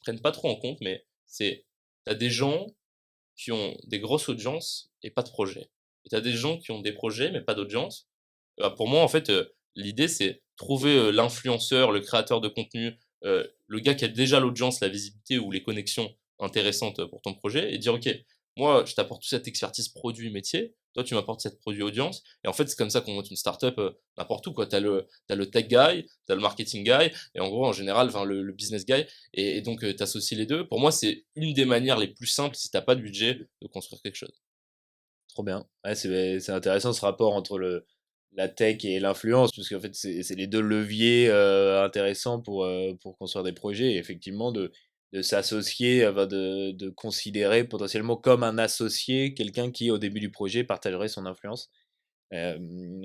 prennent pas trop en compte, mais c'est, t'as des gens qui ont des grosses audiences et pas de projet. Et t'as des gens qui ont des projets mais pas d'audience. Pour moi, en fait, l'idée, c'est trouver l'influenceur, le créateur de contenu, le gars qui a déjà l'audience, la visibilité ou les connexions intéressantes pour ton projet, et dire, ok, moi, je t'apporte toute cette expertise produit métier, toi, tu m'apportes cette produit audience. Et en fait, c'est comme ça qu'on monte une startup n'importe où, quoi. T'as le tech guy, t'as le marketing guy, et en gros, en général, enfin, le business guy. Et donc, t'associes les deux. Pour moi, c'est une des manières les plus simples, si t'as pas de budget, de construire quelque chose. Trop bien. Ouais, c'est intéressant ce rapport entre la tech et l'influence, parce qu'en fait, c'est les deux leviers intéressants pour construire des projets. Et effectivement, de s'associer, enfin, de considérer potentiellement comme un associé quelqu'un qui, au début du projet, partagerait son influence.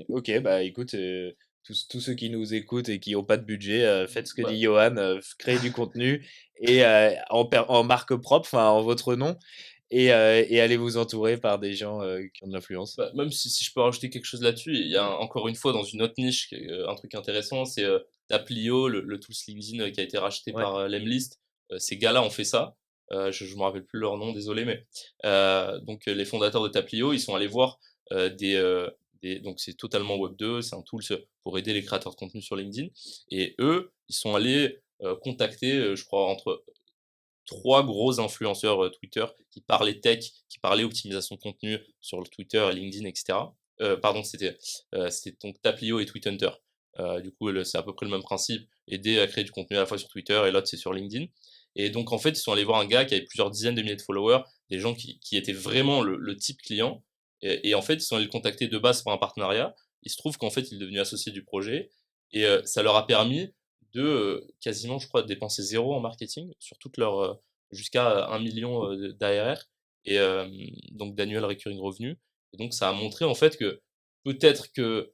Ok, bah écoute, tous ceux qui nous écoutent et qui n'ont pas de budget, faites ce que Bah, dit Johan, créez du contenu et en marque propre, enfin en votre nom, et allez vous entourer par des gens qui ont de l'influence. Bah, même si je peux rajouter quelque chose là-dessus, il y a encore une fois dans une autre niche un truc intéressant, c'est Taplio, le tool LinkedIn qui a été racheté Ouais, par Lemlist. Ces gars-là ont fait ça. Je me rappelle plus leur nom, désolé, mais donc les fondateurs de Taplio, ils sont allés voir donc c'est totalement Web 2, c'est un tool pour aider les créateurs de contenu sur LinkedIn. Et eux, ils sont allés contacter, je crois, entre trois gros influenceurs Twitter qui parlaient tech, qui parlaient optimisation de contenu sur le Twitter et LinkedIn, etc. Pardon, c'était donc Taplio et TweetHunter. Du coup, c'est à peu près le même principe, aider à créer du contenu à la fois sur Twitter et l'autre c'est sur LinkedIn. Et donc en fait, ils sont allés voir un gars qui avait plusieurs dizaines de milliers de followers, des gens qui étaient vraiment le type client. Et en fait, ils sont allés le contacter de base pour un partenariat. Il se trouve qu'en fait, il est devenu associé du projet, et ça leur a permis de quasiment, je crois, dépenser zéro en marketing sur toute jusqu'à 1 million d'ARR, et donc d'annual recurring revenue. Et donc ça a montré en fait que peut-être que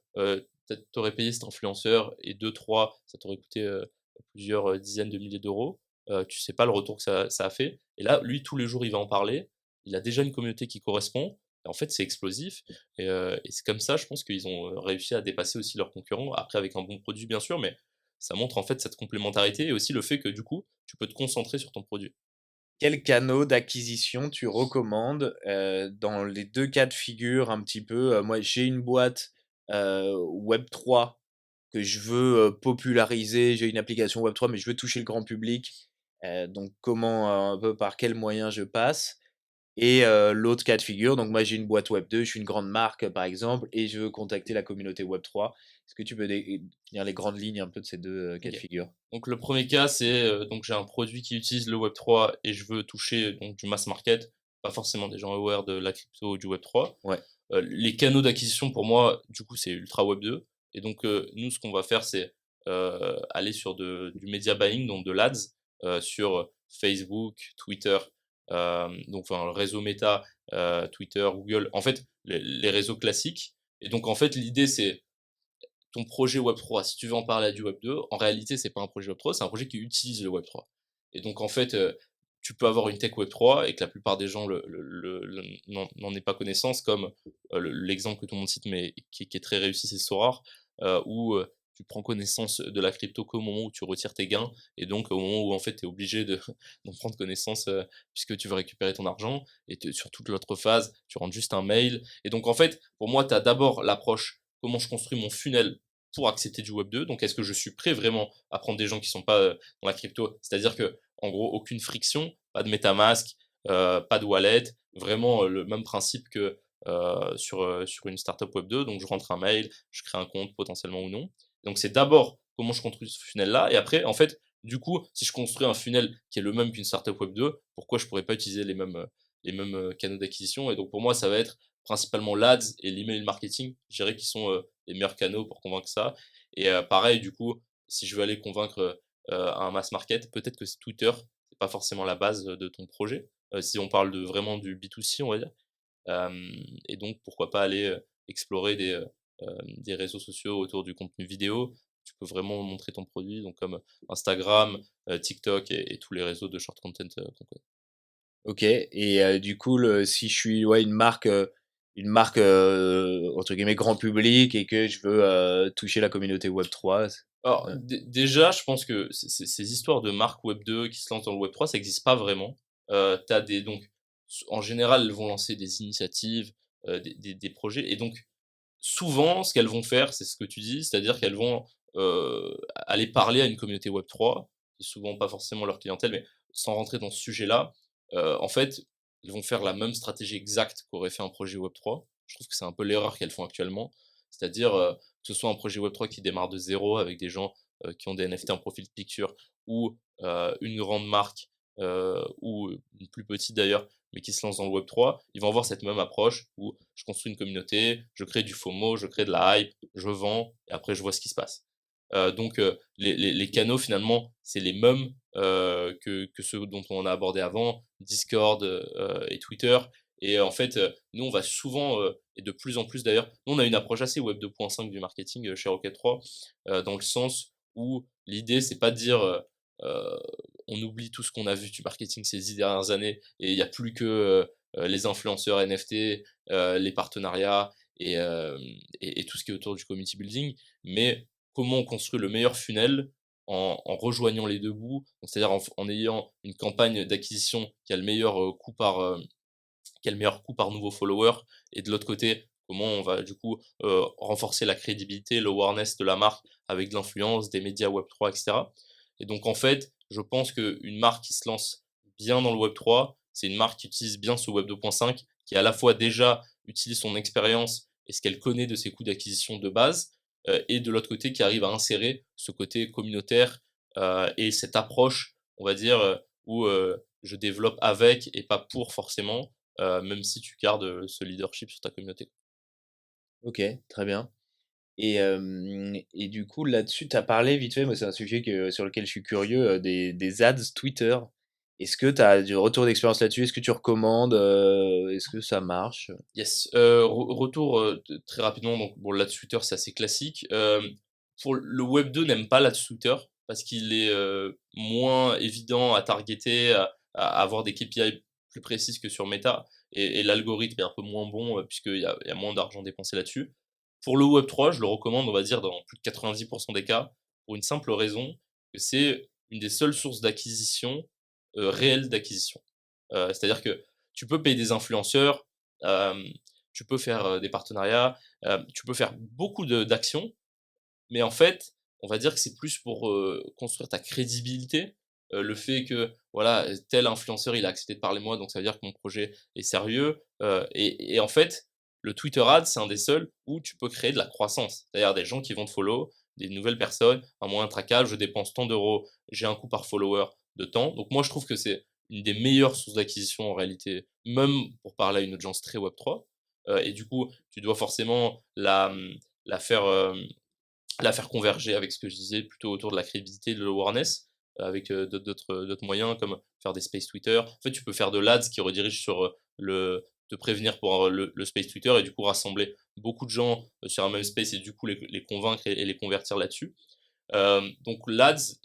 t'aurais payé cet influenceur et deux trois, ça t'aurait coûté plusieurs dizaines de milliers d'euros. Tu sais pas le retour que ça a fait. Et là, lui, tous les jours, il va en parler. Il a déjà une communauté qui correspond. Et en fait, c'est explosif. Et c'est comme ça, je pense qu'ils ont réussi à dépasser aussi leurs concurrents. Après, avec un bon produit, bien sûr, mais ça montre en fait cette complémentarité et aussi le fait que du coup, tu peux te concentrer sur ton produit. quels canaux d'acquisition tu recommandes dans les deux cas de figure un petit peu? Moi, j'ai une boîte Web3 que je veux populariser, j'ai une application Web3, mais je veux toucher le grand public. Donc, comment, un peu par quels moyens je passe? Et l'autre cas de figure, donc moi j'ai une boîte Web2, je suis une grande marque par exemple, et je veux contacter la communauté Web3. Est-ce que tu peux définir les grandes lignes un peu de ces deux cas de Ok. figure? Donc le premier cas, c'est donc j'ai un produit qui utilise le Web3 et je veux toucher donc du mass market, pas forcément des gens aware de la crypto ou du Web3. Ouais, Les canaux d'acquisition pour moi, du coup, c'est ultra Web2. Et donc nous, ce qu'on va faire, c'est aller sur du media buying, donc de l'ads, sur Facebook, Twitter, donc enfin le réseau Meta, Twitter, Google, en fait les réseaux classiques. Et donc en fait, l'idée c'est ton projet Web3, si tu veux en parler à du Web2, en réalité, c'est pas un projet Web3, c'est un projet qui utilise le Web3. Et donc, en fait, tu peux avoir une tech Web3 et que la plupart des gens n'en aient pas connaissance, comme l'exemple que tout le monde cite, mais qui est très réussi, c'est Sorare, où tu prends connaissance de la crypto qu'au moment où tu retires tes gains, et donc au moment où en fait tu es obligé d'en prendre connaissance puisque tu veux récupérer ton argent, et sur toute l'autre phase, tu rentres juste un mail. Et donc en fait, pour moi, tu as d'abord l'approche comment je construis mon funnel pour accepter du Web 2. Donc, est-ce que je suis prêt vraiment à prendre des gens qui sont pas dans la crypto? C'est-à-dire que, en gros, aucune friction, pas de MetaMask, pas de wallet, vraiment le même principe que sur une startup Web 2. Donc, je rentre un mail, je crée un compte potentiellement ou non. Donc, c'est d'abord comment je construis ce funnel-là. Et après, en fait, du coup, si je construis un funnel qui est le même qu'une startup Web 2, pourquoi je pourrais pas utiliser les mêmes canaux d'acquisition? Et donc, pour moi, ça va être principalement l'ADS et l'email marketing, je dirais, qui sont les meilleurs canaux pour convaincre ça. Et pareil, du coup, si je veux aller convaincre un mass market, peut-être que c'est Twitter, c'est pas forcément la base de ton projet, si on parle de vraiment du B2C, on va dire. Et donc pourquoi pas aller, explorer des réseaux sociaux autour du contenu vidéo. Tu peux vraiment montrer ton produit, donc comme Instagram, TikTok et tous les réseaux de short content, qu'on connaît. OK et du coup, si je suis, ouais, une marque, entre guillemets «grand public» et que je veux, toucher la communauté web3, Alors, heu, déjà, je pense que ces histoires de marques web 2 qui se lancent dans le web 3, ça existe pas vraiment. Tu des donc en général, elles vont lancer des initiatives, des projets et donc souvent, ce qu'elles vont faire, c'est ce que tu dis, c'est-à-dire qu'elles vont, aller parler à une communauté web 3, qui est souvent pas forcément leur clientèle, mais sans rentrer dans ce sujet-là, en fait, elles vont faire la même stratégie exacte qu'aurait fait un projet web 3. Je trouve que c'est un peu l'erreur qu'elles font actuellement. C'est-à-dire, que ce soit un projet web 3 qui démarre de zéro avec des gens, qui ont des NFT en profil picture ou, une grande marque, ou une plus petite d'ailleurs, mais qui se lance dans le web 3, ils vont avoir cette même approche où je construis une communauté, je crée du FOMO, je crée de la hype, je vends et après je vois ce qui se passe. Donc les canaux finalement, c'est les mêmes, que ceux dont on a abordé avant, Discord, et Twitter et en fait, nous on va souvent, et de plus en plus d'ailleurs, nous on a une approche assez web 2.5 du marketing, chez Rocket 3, dans le sens où l'idée c'est pas de dire, heu, on oublie tout ce qu'on a vu du marketing ces 10 dernières années et il y a plus que, les influenceurs NFT, les partenariats et hem et tout ce qui est autour du community building. Mais comment on construit le meilleur funnel en rejoignant les 2 bouts, donc c'est-à-dire en ayant une campagne d'acquisition qui a le meilleur, coût par, qui a le meilleur coût par nouveau follower et de l'autre côté, comment on va du coup, renforcer la crédibilité, l'awareness de la marque avec de l'influence, des médias web 3 et cetera. Et donc en fait, je pense qu'une marque qui se lance bien dans le web 3, c'est une marque qui utilise bien ce web 2.5, qui à la fois déjà utilise son expérience et ce qu'elle connaît de ses coûts d'acquisition de base, et de l'autre côté qui arrive à insérer ce côté communautaire, et cette approche, on va dire, où, je développe avec et pas pour forcément, même si tu gardes, ce leadership sur ta communauté. OK, très bien et du coup, là-dessus, tu as parlé vite fait, moi, c'est un sujet sur lequel je suis curieux, des ads Twitter. Est-ce que tu as du retour d'expérience là-dessus? Est-ce que tu recommandes? Est-ce que ça marche? Yes, retour, t très rapidement, donc bon, l'Ads Twitter, c'est assez classique. Pour le web 2 n'aime pas l'Ads Twitter parce qu'il est, moins évident à targeter, à avoir des KPI plus précises que sur Meta et l'algorithme est un peu moins bon, puisqu'il y a moins d'argent dépensé là-dessus. Pour le web 3, je le recommande, on va dire, dans plus de 90 des cas, pour une simple raison, que c'est une des seules sources d'acquisition, réelles d'acquisition. C'est-à-dire que tu peux payer des influenceurs, hem, tu peux faire, des partenariats, tu peux faire beaucoup d'actions, mais en fait, on va dire que c'est plus pour, construire ta crédibilité, le fait que, voilà, tel influenceur, il a accepté de parler de moi, donc ça veut dire que mon projet est sérieux, et en fait, le Twitter Ads, c'est un des seuls où tu peux créer de la croissance. C'est-à-dire des gens qui vont te follow, des nouvelles personnes, un moyen traquage, je dépense tant d'euros, j'ai un coût par follower de temps. Donc moi, je trouve que c'est une des meilleures sources d'acquisition en réalité, même pour parler à une audience très web 3, et du coup, tu dois forcément la faire, la faire converger avec ce que je disais, plutôt autour de la crédibilité, de l'awareness, avec, d'autres moyens comme faire des space Twitter. En fait, tu peux faire de l'Ads qui redirige sur, le te prévenir pour, le space Twitter et du coup rassembler beaucoup de gens, sur un même space et du coup les convaincre et les convertir là-dessus. Donc l'Ads,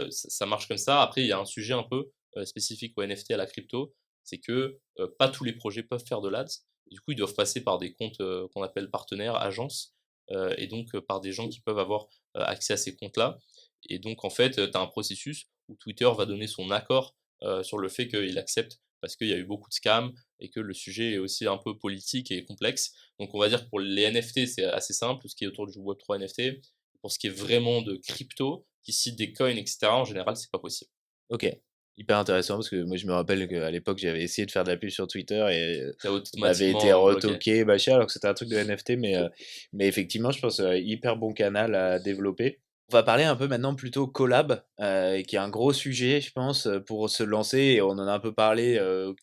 ça marche comme ça. Après, il y a un sujet un peu, spécifique au NFT, à la crypto, c'est que, pas tous les projets peuvent faire de l'Ads. Du coup, ils doivent passer par des comptes, qu'on appelle partenaires, agences, et donc par des gens qui peuvent avoir, accès à ces comptes-là. Et donc en fait, tu as un processus où Twitter va donner son accord, sur le fait qu'il accepte parce qu'il y a eu beaucoup de scams et que le sujet est aussi un peu politique et complexe. Donc on va dire que pour les NFT, c'est assez simple, tout ce qui est autour du Web 3 NFT. Pour ce qui est vraiment de crypto, qui cite des coins et cetera, en général, c'est pas possible. OK, hyper intéressant parce que moi, je me rappelle qu'à l'époque, j'avais essayé de faire de la pub sur Twitter et Tu on avait été automatiquement bloqué. retoqué, machin, alors que c'était un truc de NFT mais effectivement, je pense, hyper bon canal à développer. On va parler un peu maintenant plutôt collab, qui est un gros sujet, je pense, pour se lancer et on en a un peu parlé,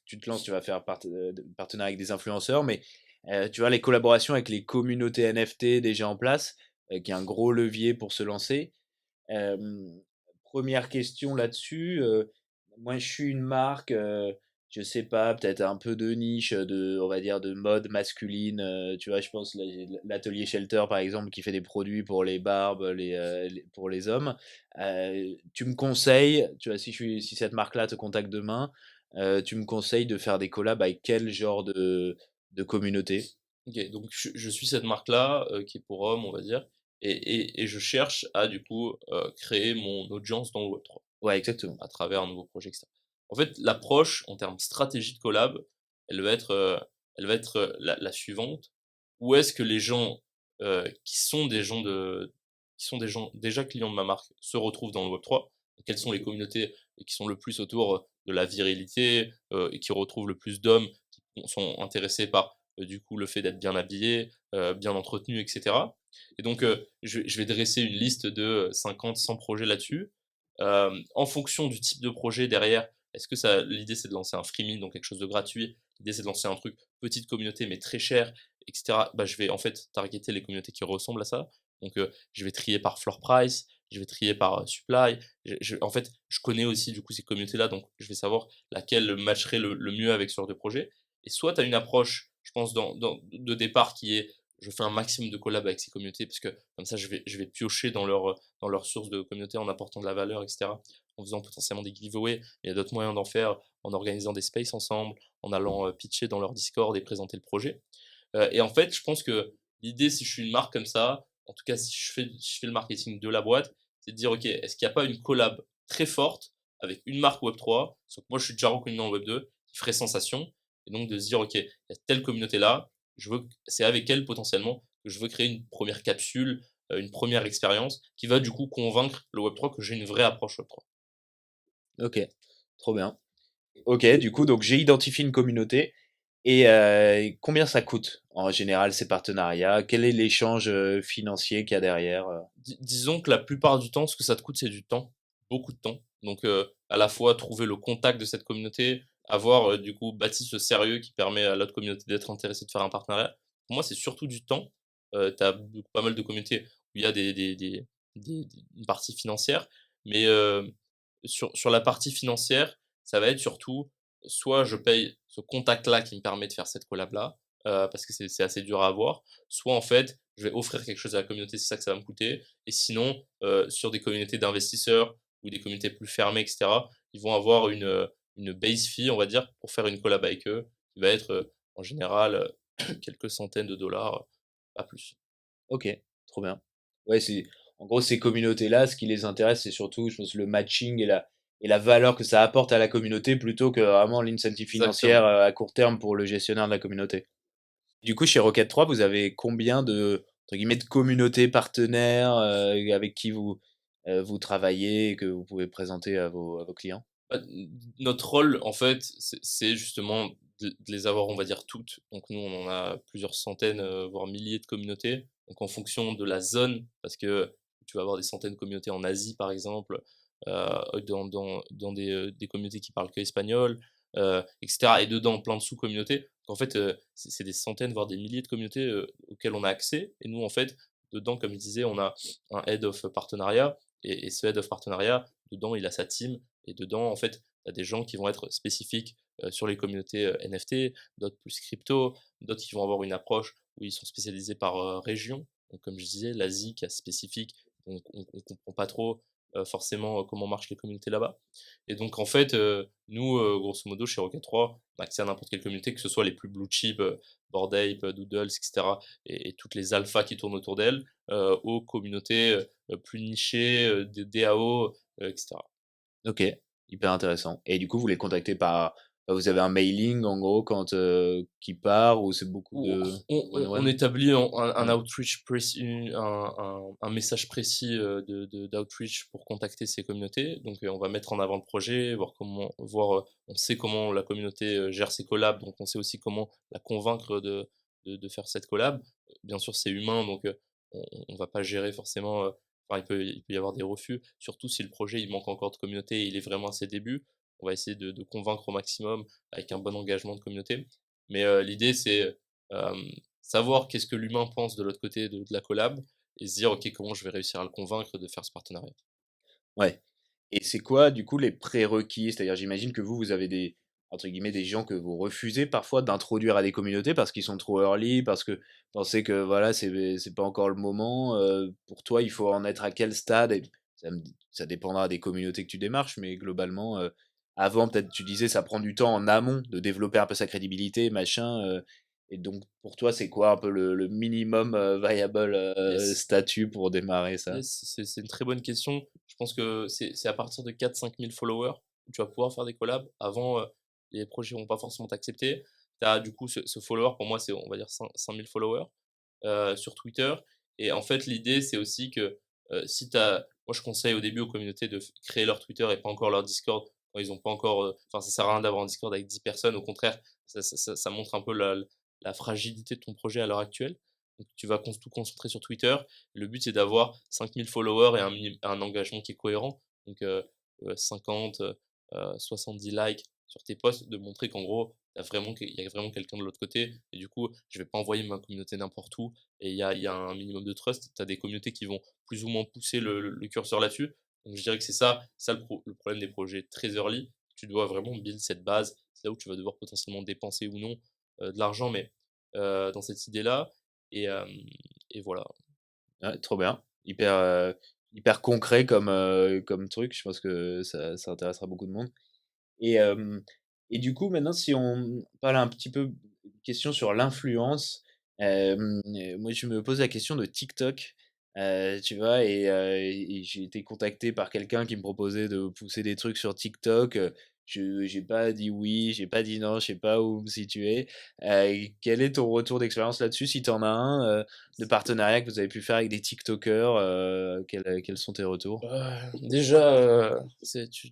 tu te lances, tu vas faire partenariat avec des influenceurs, mais tu vois, les collaborations avec les communautés NFT déjà en place, qui est un gros levier pour se lancer. Hem, 1 question là-dessus, moi, je suis une marque, je sais pas, peut-être un peu de niche, on va dire, de mode masculine, tu vois? Je pense l'atelier Shelter, par exemple, qui fait des produits pour les barbes, pour les hommes. Tu me conseilles, tu vois, si cette marque-là te contacte demain, tu me conseilles de faire des collabs avec quel genre de communauté? OK, donc je suis cette marque-là, qui est pour hommes, on va dire et je cherche à du coup, créer mon audience dans le Web3 Ouais, exactement. à travers un nouveau projet et cetera. En fait, l'approche en termes stratégie de collab, elle va être, heu, elle va être, la suivante. Où est-ce que les gens, qui sont des gens déjà clients de ma marque se retrouvent dans le Web3? Quelles sont les communautés qui sont le plus autour, de la virilité, et qui retrouvent le plus d'hommes qui sont intéressés par, du coup, le fait d'être bien habillé, bien entretenu et cetera et donc je vais dresser une liste de 50-100 projets là-dessus. En fonction du type de projet derrière, est-ce que ça l'idée c'est de lancer un freebie, donc quelque chose de gratuit. L'idée c'est de lancer un truc petite communauté mais très cher et cetera. Bah, je vais en fait targeter les communautés qui ressemblent à ça. Donc je vais trier par floor price, je vais trier par, supply. En fait, je connais aussi du coup ces communautés-là, donc je vais savoir laquelle matcherait le mieux avec ce genre de projet et soit tu as une approche, je pense de départ qui est: je fais un maximum de collab avec ces communautés parce que comme ça je vais piocher dans leur source de communauté en apportant de la valeur et cetera, en faisant potentiellement des giveaways. Il y a d'autres moyens d'en faire, en organisant des spaces ensemble, en allant, pitcher dans leur Discord et présenter le projet. Et en fait, je pense que l'idée, si je suis une marque comme ça, en tout cas si je fais le marketing de la boîte, c'est de dire: «OK, est-ce qu'il y a pas une collab très forte avec une marque Web3?» Sauf que moi je suis déjà reconnu dans le Web2, qui ferait sensation et donc de se dire: «OK, il y a telle communauté là, c'est avec elle potentiellement que je veux créer une première capsule, une première expérience qui va du coup convaincre le Web3 que j'ai une vraie approche Web3». OK, trop bien. OK, du coup, donc j'ai identifié une communauté et combien ça coûte en général ces partenariats? Quel est l'échange, financier qu'il y a derrière, Disons que la plupart du temps, ce que ça te coûte, c'est du temps, beaucoup de temps. Donc, à la fois trouver le contact de cette communauté, avoir, du coup bâti ce sérieux qui permet à l'autre communauté d'être intéressée de faire un partenariat. Pour moi, c'est surtout du temps. Tu as pas mal de communautés où il y a une partie financière, mais, sur la partie financière, ça va être surtout soit je paye ce contact-là qui me permet de faire cette collab-là, parce que c'est assez dur à avoir, soit en fait, je vais offrir quelque chose à la communauté, c'est ça que ça va me coûter. Et sinon, sur des communautés d'investisseurs ou des communautés plus fermées, et cetera, ils vont avoir une base fee, on va dire, pour faire une collab avec eux, qui va être, en général, quelques centaines de dollars, pas plus. OK, trop bien. Ouais, c'est en gros, ces communautés-là, ce qui les intéresse, c'est surtout, je pense, le matching et la valeur que ça apporte à la communauté plutôt que vraiment l'incentive financière, Exactement. à court terme pour le gestionnaire de la communauté. Du coup, chez Rocket 3, vous avez combien de, entre guillemets, «de communautés partenaires», avec qui vous travaillez et que vous pouvez présenter à vos clients? Bah, notre rôle, en fait, c'est justement de les avoir, on va dire, toutes. Donc nous, on en a plusieurs centaines, voire milliers de communautés. Donc en fonction de la zone, parce que tu vas avoir des centaines de communautés en Asie, par exemple, dans des communautés qui parlent que espagnol, et cetera et dedans, plein de sous-communautés. En fait, c'est des centaines, voire des milliers de communautés, auxquelles on a accès et nous, en fait, dedans, comme je disais, on a un head of partenariat et ce head of partenariat, dedans, il a sa team et dedans, en fait, tu as des gens qui vont être spécifiques, sur les communautés, NFT, d'autres plus crypto, d'autres qui vont avoir une approche où ils sont spécialisés par, région. Donc comme je disais, l'Asie qui est spécifique, donc on comprend pas trop, forcément, comment marchent les communautés là-bas. Et donc en fait, nous, grosso modo chez Rocket 3, on a accès à n'importe quelle communauté, que ce soit les plus blue chip, Bored Ape, Doodles et cetera et toutes les alphas qui tournent autour d'elles, aux communautés, plus nichées, des DAO, et cetera. OK, hyper intéressant et du coup, vous les contactez par vous avez un mailing en gros quand, qui part ou c'est beaucoup On de one on one? établit un Ouais. outreach précis, un message précis, d'outreach pour contacter ces communautés. Donc, on va mettre en avant le projet, on sait comment la communauté, gère ses collabs, donc on sait aussi comment la convaincre de faire cette collab. Bien sûr, c'est humain, donc, on va pas gérer forcément, enfin, il peut y avoir des refus, surtout si le projet, il manque encore de communauté et il est vraiment à ses débuts. On va essayer de convaincre au maximum avec un bon engagement de communauté. Mais, l'idée c'est, savoir qu'est-ce que l'humain pense de l'autre côté de la collab et se dire: «OK, comment je vais réussir à le convaincre de faire ce partenariat?» Ouais Et c'est quoi, du coup, les prérequis? C'est-à-dire, j'imagine que vous avez des, entre guillemets, des gens que vous refusez parfois d'introduire à des communautés parce qu'ils sont trop early, parce que vous pensez que voilà, c'est pas encore le moment. Pour toi, il faut en être à quel stade? Et ça dépendra des communautés que tu démarches, mais globalement, avant, peut-être, tu disais, ça prend du temps en amont de développer un peu sa crédibilité, machin. Et donc, pour toi, c'est quoi un peu le minimum viable Yes. statut pour démarrer ça? Yes, c'est une très bonne question. Je pense que c'est à partir de 4 5 000 followers que tu vas pouvoir faire des collabs. Avant, les projets vont pas forcément t'accepter. Tu as du coup ce follower, pour moi, c'est on va dire 5 000 followers sur Twitter. Et en fait, l'idée, c'est aussi que si tu moi, je conseille au début aux communautés de créer leur Twitter et pas encore leur Discord quand ils ont pas encore. Enfin, ça sert à rien d'avoir un Discord avec 10 personnes. Au contraire, ça montre un peu la fragilité de ton projet à l'heure actuelle. Donc, tu vas tout concentrer sur Twitter. Le but, c'est d'avoir 5 000 followers et un engagement qui est cohérent. Donc, 50, 70 likes sur tes posts, de montrer qu'en gros, il y a vraiment quelqu'un de l'autre côté. Et du coup, je vais pas envoyer ma communauté n'importe où. Et il y a un minimum de trust. Tu as des communautés qui vont plus ou moins pousser le curseur là-dessus. Donc, je dirais que c'est ça le problème des projets très early. Tu dois vraiment build cette base. C'est là où tu vas devoir potentiellement dépenser ou non de l'argent, mais dans cette idée-là. Et, et voilà. Ouais, trop bien. Hyper concret comme truc. Je pense que ça intéressera beaucoup de monde. Et, du coup, maintenant, si on parle un petit peu question sur l'influence, moi, je me pose la question de TikTok, tu vois? Et j'ai été contacté par quelqu'un qui me proposait de pousser des trucs sur TikTok, je j'ai pas dit oui, j'ai pas dit non, je sais pas où me situer. Quel est ton retour d'expérience là-dessus, si tu en as un, de partenariat que vous avez pu faire avec des tiktokers, quels sont tes retours? Déjà, c'est tu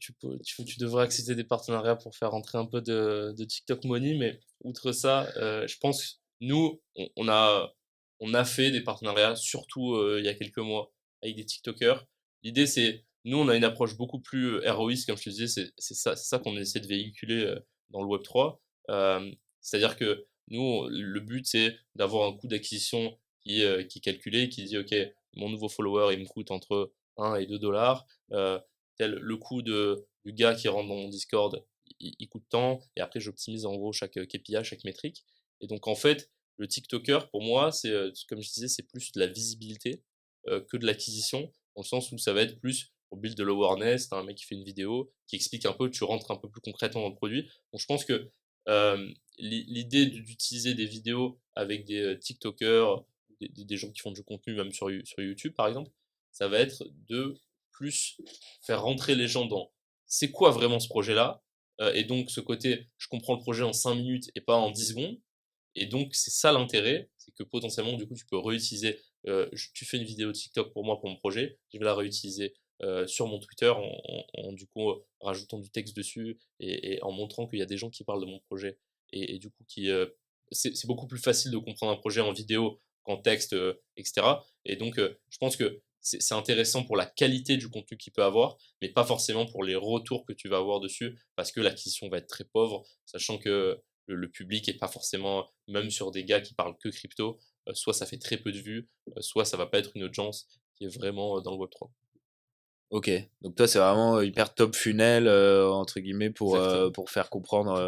devrais accepter des partenariats pour faire rentrer un peu de TikTok money, mais outre ça, je pense, nous, on a fait des partenariats, surtout, il y a quelques mois, avec des TikTokers. L'idée, c'est nous, on a une approche beaucoup plus, héroïste, comme je te disais, c'est ça qu'on essaie de véhiculer, dans le Web3. C'est-à-dire que nous, le but, c'est d'avoir un coût d'acquisition qui est calculé, qui dit: «OK, mon nouveau follower, il me coûte entre 1 et 2 dollars. Tel le coût du gars qui rentre dans mon Discord, il coûte tant, et après j'optimise en gros chaque KPI, chaque métrique. Et donc en fait, le TikToker pour moi, comme je disais, c'est plus de la visibilité que de l'acquisition, dans le sens où ça va être plus pour build de l'awareness. Tu un mec qui fait une vidéo, qui explique un peu, tu rentres un peu plus concrètement dans le produit. Donc je pense que l'idée d'utiliser des vidéos avec des TikTokers, des gens qui font du contenu même sur YouTube par exemple, ça va être de plus faire rentrer les gens dans c'est quoi vraiment ce projet-là. Et donc ce côté, je comprends le projet en 5 minutes et pas en 10 secondes. Et donc c'est ça l'intérêt, c'est que potentiellement du coup tu peux réutiliser, tu fais une vidéo TikTok pour moi, pour mon projet, je vais la réutiliser sur mon Twitter du coup rajoutant du texte dessus, et en montrant qu'il y a des gens qui parlent de mon projet. Et du coup c'est beaucoup plus facile de comprendre un projet en vidéo qu'en texte, etc. Et donc je pense que c'est intéressant pour la qualité du contenu qu'il peut avoir, mais pas forcément pour les retours que tu vas avoir dessus, parce que l'acquisition va être très pauvre, sachant que le public est pas forcément, même sur des gars qui parlent que crypto, soit ça fait très peu de vues, soit ça va pas être une audience qui est vraiment dans le Web3. OK. Donc toi, c'est vraiment, hyper top funnel, entre guillemets Exactement. pour faire comprendre,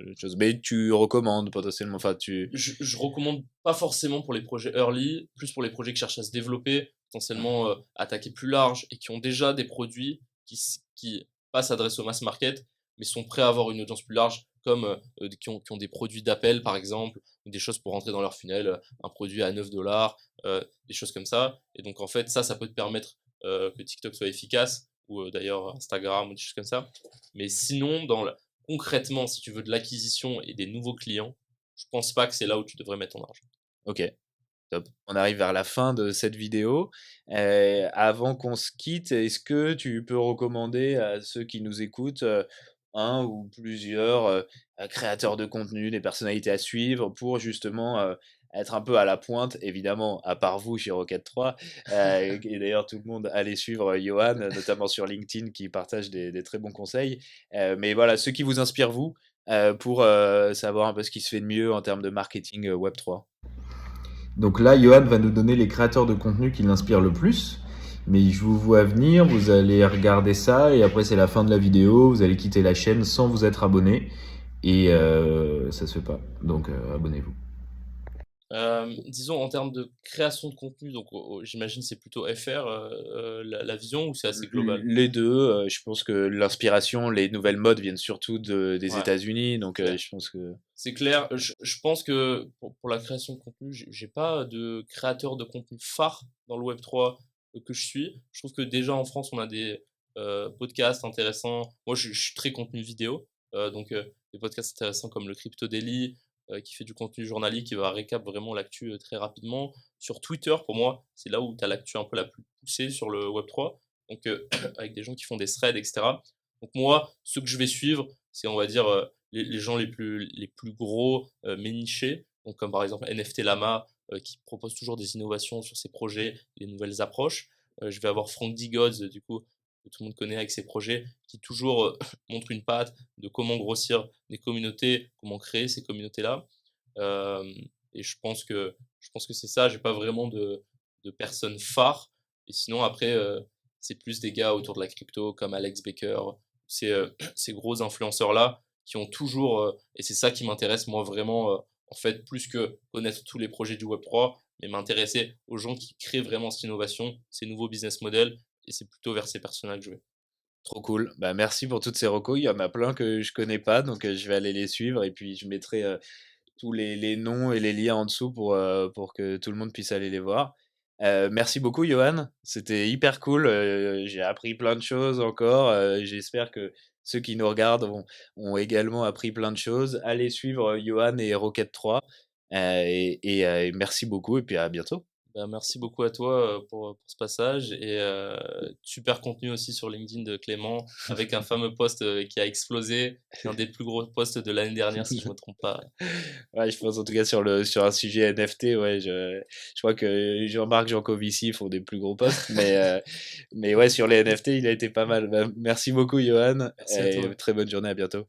les choses. Mais tu recommandes potentiellement, enfin tu Je recommande pas forcément pour les projets early, plus pour les projets qui cherchent à se développer, potentiellement attaquer plus large et qui ont déjà des produits qui pas s'adressent au mass market, mais sont prêts à avoir une audience plus large, comme qui ont des produits d'appel par exemple, ou des choses pour rentrer dans leur funnel, un produit à 9 dollars, des choses comme ça. Et donc en fait, ça peut te permettre que TikTok soit efficace, ou d'ailleurs Instagram ou des choses comme ça. Mais sinon, concrètement, si tu veux de l'acquisition et des nouveaux clients, je pense pas que c'est là où tu devrais mettre ton argent. OK, top. On arrive vers la fin de cette vidéo. Avant qu'on se quitte, est-ce que tu peux recommander à ceux qui nous écoutent, 1 ou plusieurs, créateurs de contenu, des personnalités à suivre pour justement, être un peu à la pointe, évidemment, à part vous chez Rocket 3, et d'ailleurs tout le monde allez suivre Yoann, notamment sur LinkedIn qui partage des très bons conseils. Mais voilà, ceux qui vous inspirent vous, pour, savoir un peu ce qui se fait de mieux en termes de marketing, Web3. Donc là, Johan va nous donner les créateurs de contenu qui l'inspirent le plus. mais je vous vois venir, vous allez regarder ça et après c'est la fin de la vidéo, vous allez quitter la chaîne sans vous être abonné et ça se fait pas. Donc abonnez-vous. Disons en termes de création de contenu, donc j'imagine c'est plutôt FR la vision ou c'est assez global? Les deux, je pense que l'inspiration, les nouvelles modes viennent surtout des Ouais, États-Unis, donc clair. je pense que C'est clair. Je pense que pour la création de contenu, j'ai pas de créateur de contenu phare dans le Web3 que je suis. Je trouve que déjà en France, on a des podcasts intéressants. Moi, je suis très contenu vidéo, donc des podcasts intéressants comme le Crypto Daily, qui fait du contenu journalier, qui va récap vraiment l'actu très rapidement. Sur Twitter, pour moi, c'est là où tu as l'actu un peu la plus poussée sur le Web3, donc avec des gens qui font des threads, etc. Donc moi, ce que je vais suivre, c'est on va dire les gens les plus gros, mais nichés, donc comme par exemple NFT Lama, qui propose toujours des innovations sur ses projets, des nouvelles approches. Je vais avoir Frank D. Godz, du coup, que tout le monde connaît avec ses projets, qui toujours montre une patte de comment grossir des communautés, comment créer ces communautés-là. Euh, et je pense que c'est ça. J'ai pas vraiment de personnes phares. Et sinon, après, c'est plus des gars autour de la crypto, comme Alex Baker, ces gros influenceurs-là qui ont toujours, et c'est ça qui m'intéresse moi vraiment, en fait, plus que connaître tous les projets du Web3, mais m'intéresser aux gens qui créent vraiment cette innovation, ces nouveaux business models, et c'est plutôt vers ces personnes-là que je vais. trop cool. Bah, merci pour toutes ces recos. Il y en a plein que je connais pas, donc je vais aller les suivre et puis je mettrai tous les noms et les liens en dessous pour que tout le monde puisse aller les voir. Merci beaucoup, Johan. C'était hyper cool. J'ai appris plein de choses encore. J'espère que ceux qui nous regardent ont également appris plein de choses. Allez suivre Johan et Rocket 3. Et merci beaucoup et puis à bientôt. Ben, merci beaucoup à toi pour ce passage et super contenu aussi sur LinkedIn de Clément avec un fameux post qui a explosé, un des plus gros posts de l'année dernière si je me trompe pas. Ouais, je pense en tout cas sur un sujet NFT, ouais, je crois que Jean-Marc Jancovici font des plus gros posts, mais ouais, sur les NFT, il a été pas mal. Bah, merci beaucoup, Johan, Merci à et toi. très bonne journée, à bientôt.